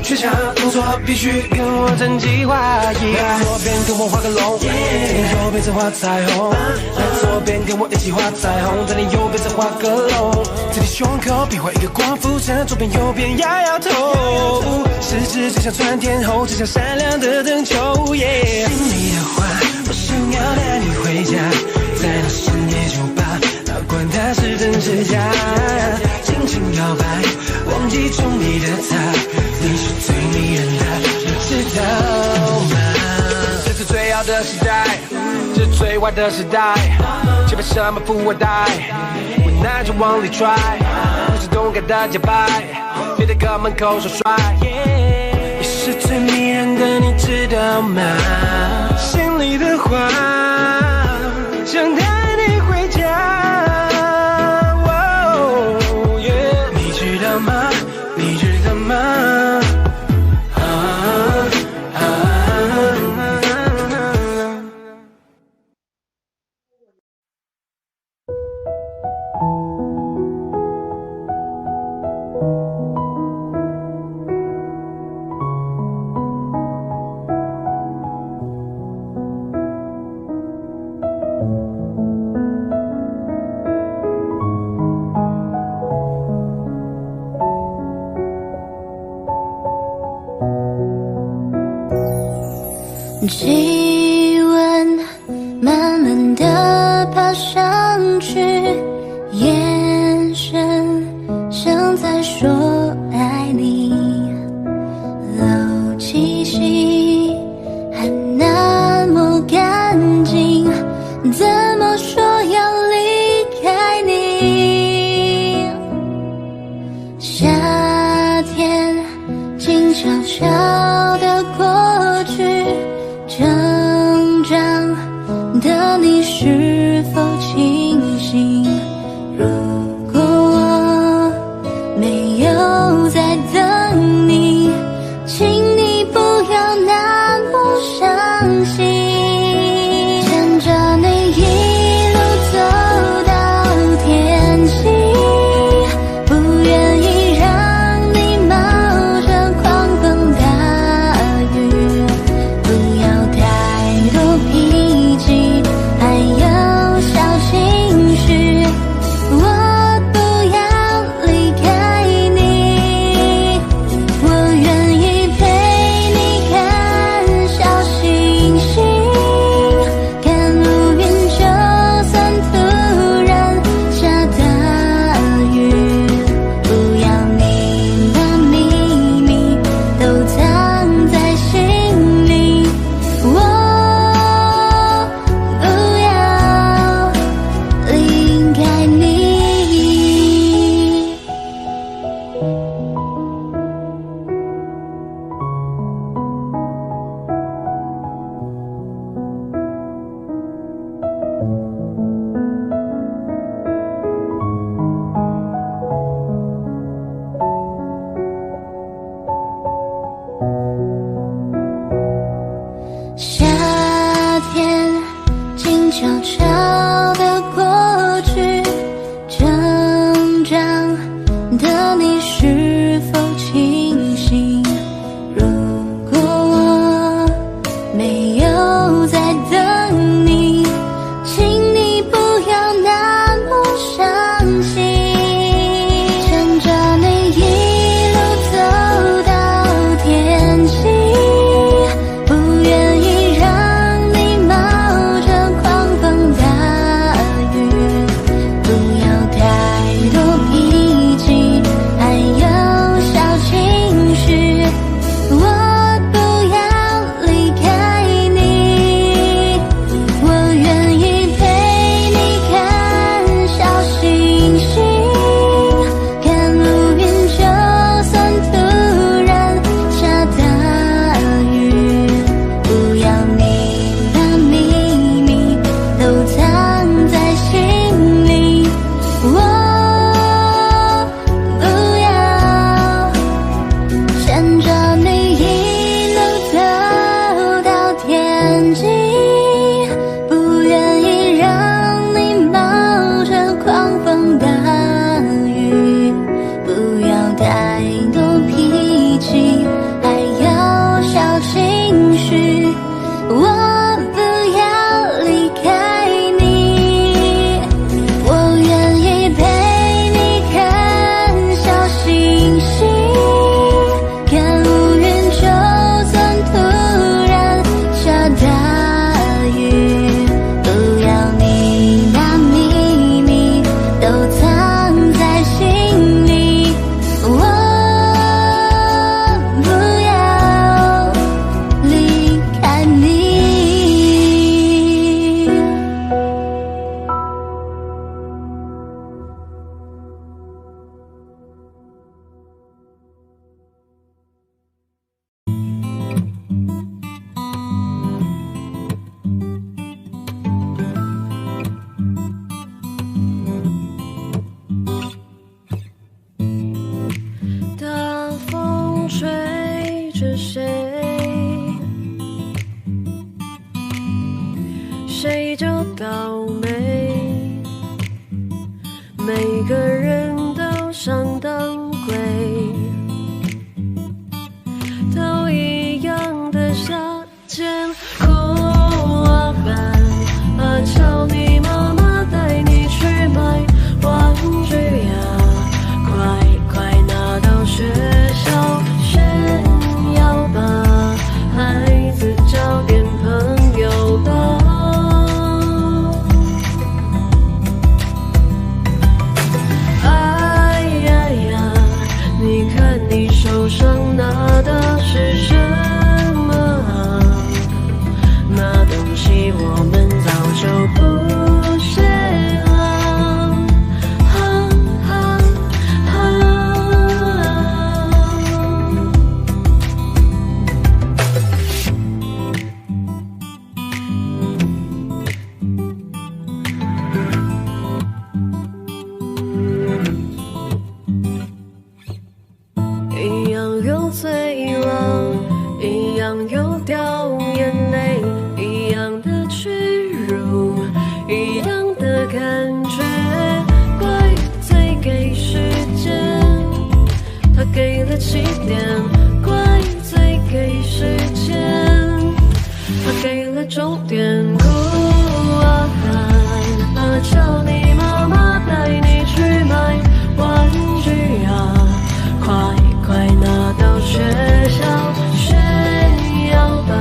全场动作必须跟我整齐划一，左边跟我画个龙，在你右边再画彩虹，来左边跟我一起画彩虹，在你右边再画个龙，在你胸口比划一个光复城，左边右边摇摇头，十指就像窜天后，就像闪亮的灯球，心里的话，我想要带你回家，在那深夜酒吧，哪管它是真是假，尽情摇摆，忘记中意的他，你是最迷人的，你知道吗？这是最好的时代，这是最坏的时代，前面什么富二代，我拿着往里揣，不是动感的节拍，别在哥门口耍帅，你是最迷人的，你知道吗？心里的话，想带你回家。你知道吗？你知道吗？气温慢慢地爬上去，眼神像在说爱你，漏气息还那么干净，怎么说要离开你？夏天静悄悄地过去，成长的你是否清醒？如开你。夏天静悄悄地过去，成长的你是否清醒？如果我没有在等你，请你不要那么伤心。牵着你一路走到天晴，不愿意让你冒着狂风大雨，不要太多脾气，还有小情绪。我不要离开你，我愿意陪你看小星星，看乌云，就算突然下大雨，不要你把秘密都藏在心里。我不要牵着你一路走到天际，不愿意让你冒着狂风大雨，不要太多脾气，还有小情绪。我不要离开你，我愿意陪你看小星星，看乌云，就算突然下大雨，不要你把秘密都藏在心里。我不要离开你。大风吹着谁，谁就倒霉。每个人都想当鬼，都一样的夏天。过半啊，叫你妈妈带你去买玩具呀，快快拿到学校炫耀吧，孩子交点朋友吧。哎呀呀，你看你手上拿的是什么啊？那东西我们早就不屑了。哈哈哈。一样有脆弱，一样有掉眼泪，一样的屈辱，一样的感觉。怪罪给时间，他给了起点；怪罪给时间，他给了终点。孤寒啊，叫你妈妈带你去买玩具啊，快快拿到学校炫耀吧，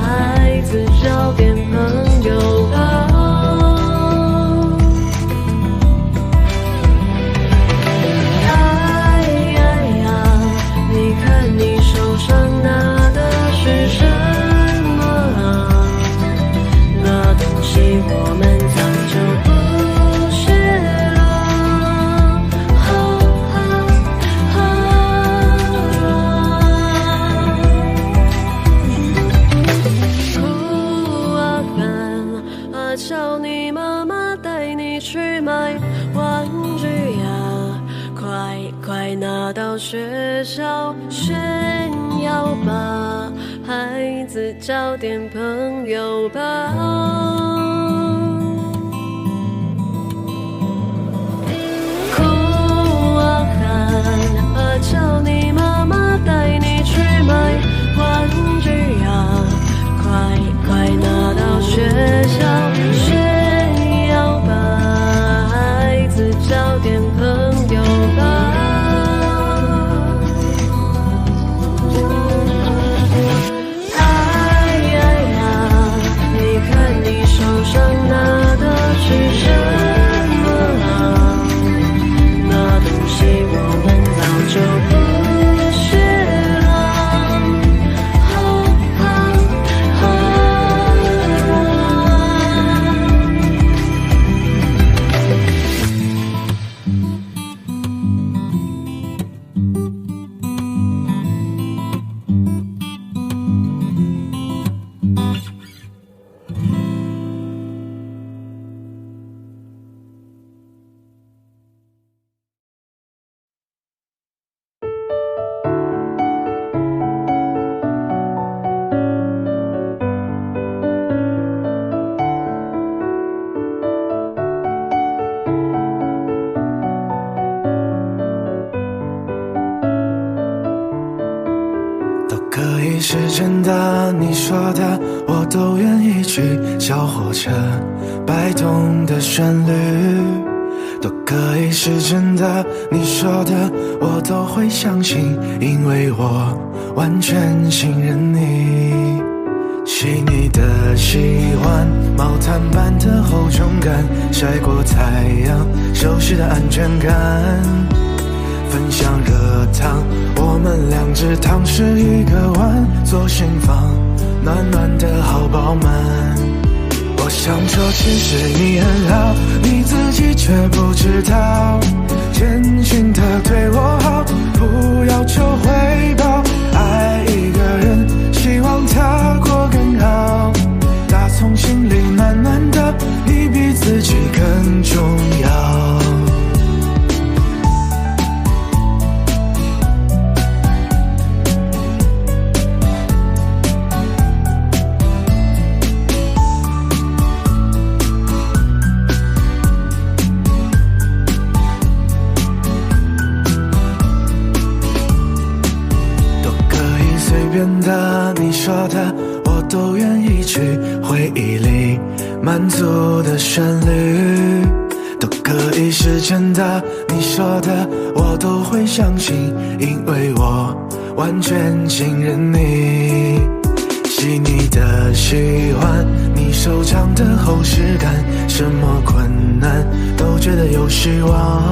孩子交点朋友吧。哎呀呀，你看快拿到学校炫耀吧，孩子交点朋友吧。哭啊喊啊叫你妈妈带你去买玩具啊，快拿到学校炫耀吧，孩子交点朋友吧。是真的，你说的我都愿意去。小火车摆动的旋律都可以是真的，你说的我都会相信，因为我完全信任你。细腻的喜欢，毛毯般的厚重感，晒过太阳，熟悉的安全感。分享热汤，我们两只汤匙一个碗，左心房暖暖的好饱满。我想说其实你很好，你自己却不知道，真心的对我好，不要求回报。爱一个人，希望他过更好，打从心里暖暖的，你比自己更重要。你说的我都愿意去，回忆里满足的旋律都可以是真的，你说的我都会相信，因为我完全信任你。细腻的喜欢，你手掌的厚实感，什么困难都觉得有希望。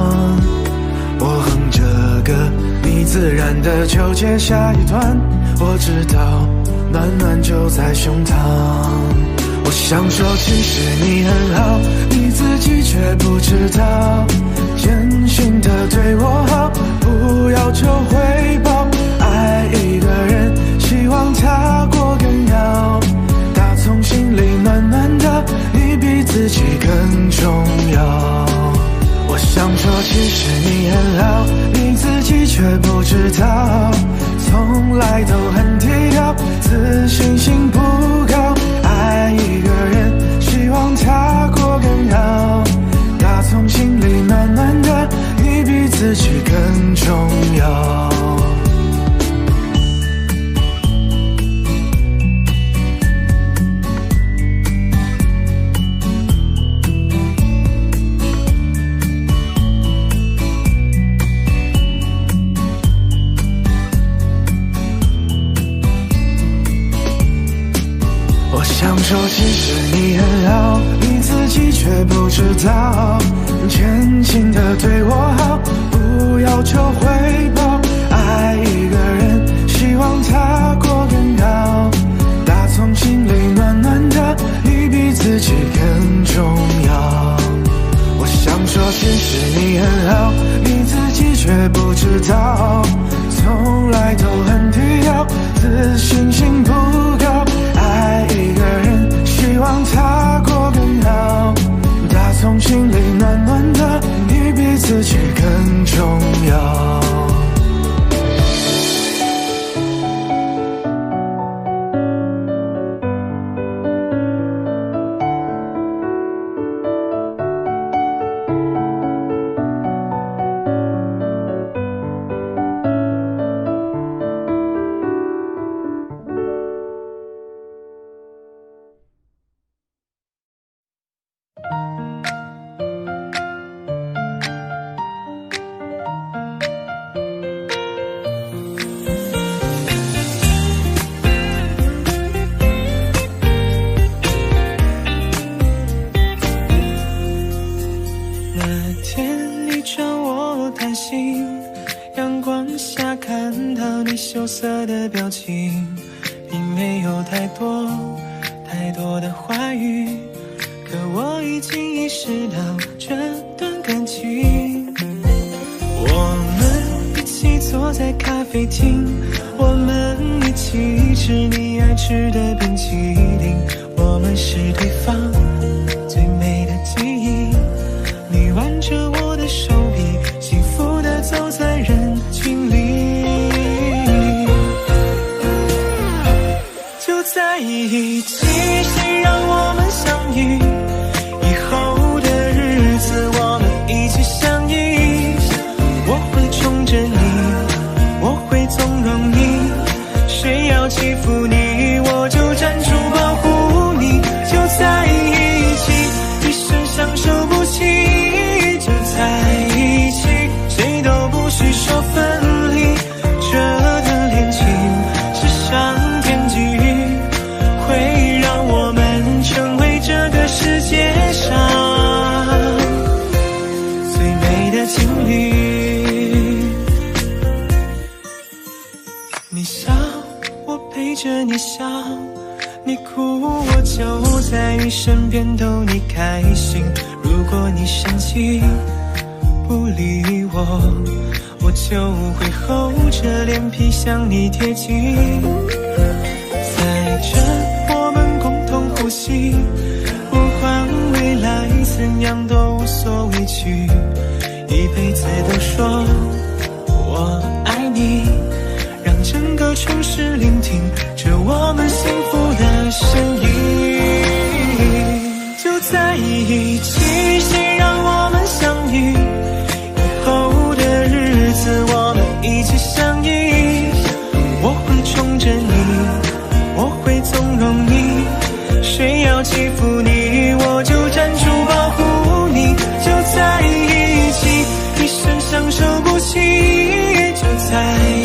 我哼着歌，你自然的就接下一段，我知道暖暖就在胸膛。我想说其实你很好，你自己却不知道，真心的对我好，不要求回报。爱一个人，希望他过更好，打从心里暖暖的，你比自己更重要。我想说其实你很好，你自己却不知道，从来都很低调，自信心不高。爱一个人，希望他过更好，打从心里暖暖的，你比自己更重要。想说其实你很好，你自己却不知道，真心的对我好，不要求回报。爱一个人，希望他过更好，打从心里暖暖的，你比自己更重要。我想说其实你很好，你自己却不知道，从来都很低调，自信心不高。爱一个人，希望他过更好，打从心里暖暖的，你比自己更重要。天你找我谈心，阳光下看到你羞涩的表情，并没有太多的话语，可我已经意识到这段感情。我们一起坐在咖啡厅，我们一起吃你爱吃的冰淇淋，我们是对方最美的记忆。你挽着我的手臂，幸福地走在人群里，就在一起。谁让我们相遇？以后的日子我们一起相依。我会宠着你，我会纵容你，谁要欺负你，我就站出保护你。就在一起，一生相守不弃。就在一起，谁都不许说分离。这段恋情是上天给予，会让我们成为这个世界上最美的情侣。你笑，我陪着你笑，你哭，我就在你身边逗你开心。如果你生气不理我，我就会厚着脸皮向你贴近。在这我们共同呼吸，不管未来怎样都无所畏惧，一辈子都说我爱你，让整个城市聆听着我们幸福的声音。就在一起，谁让我们相遇？以后的日子我们一起相依。我会宠着你，我会纵容你，谁要欺负你，我就站出保护你。就在一起，一生相守不弃。就在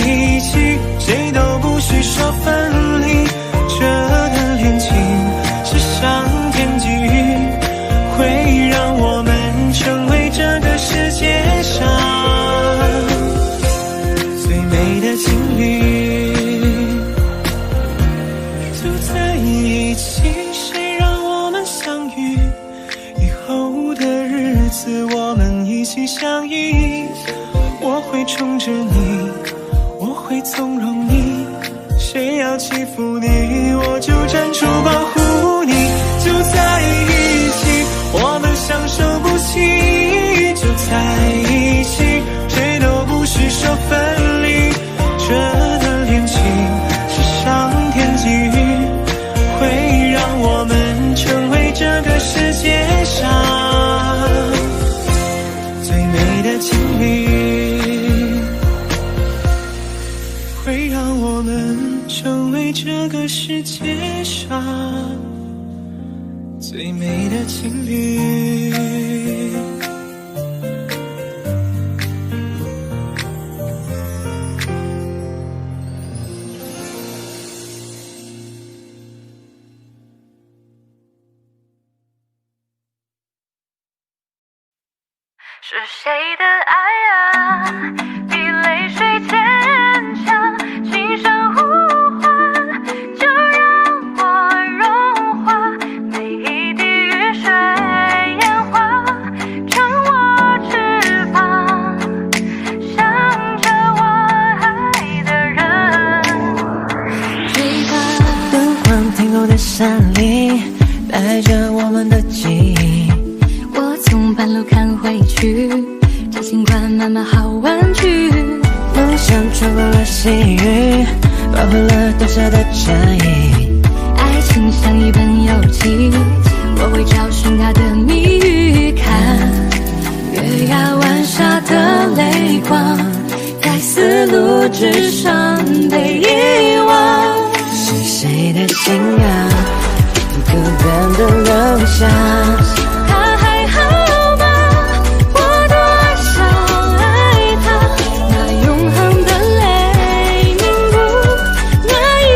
一起，谁都不许说分离。这段恋情是上天给予，会让我们成为这个世界上最美的情侣。就在一起，谁让我们相遇？以后的日子我们一起相依。我会宠着你，我会纵容你，谁要欺负你，我就站出保护你。就在一起，我们相守不弃。就在一起，谁都不许说分离。这段恋情是上天给予，会让我们成为这个世界上最美的情侣，会让我们成为这个世界上最美的情侣。是谁的爱啊，比泪水坚强，轻声呼唤，就让我融化，每一滴雨水烟花，成我翅膀，向着我爱的人追赶。灯光停留在山里，带着我们的记忆。我从半路看回去，这尽管慢慢好玩具。梦想穿过了细雨，保护了多少的战役。爱情像一本游记，我会找寻它的谜语。看月牙湾下的泪光，在丝路之上被遗忘。是谁的信仰，孤单的留下。他还好吗？我多想爱他，那永恒的泪凝固那一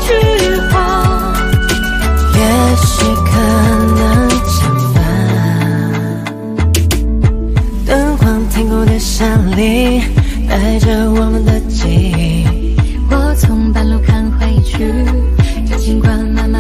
句话，也许可能惩罚。山里，带着我们的记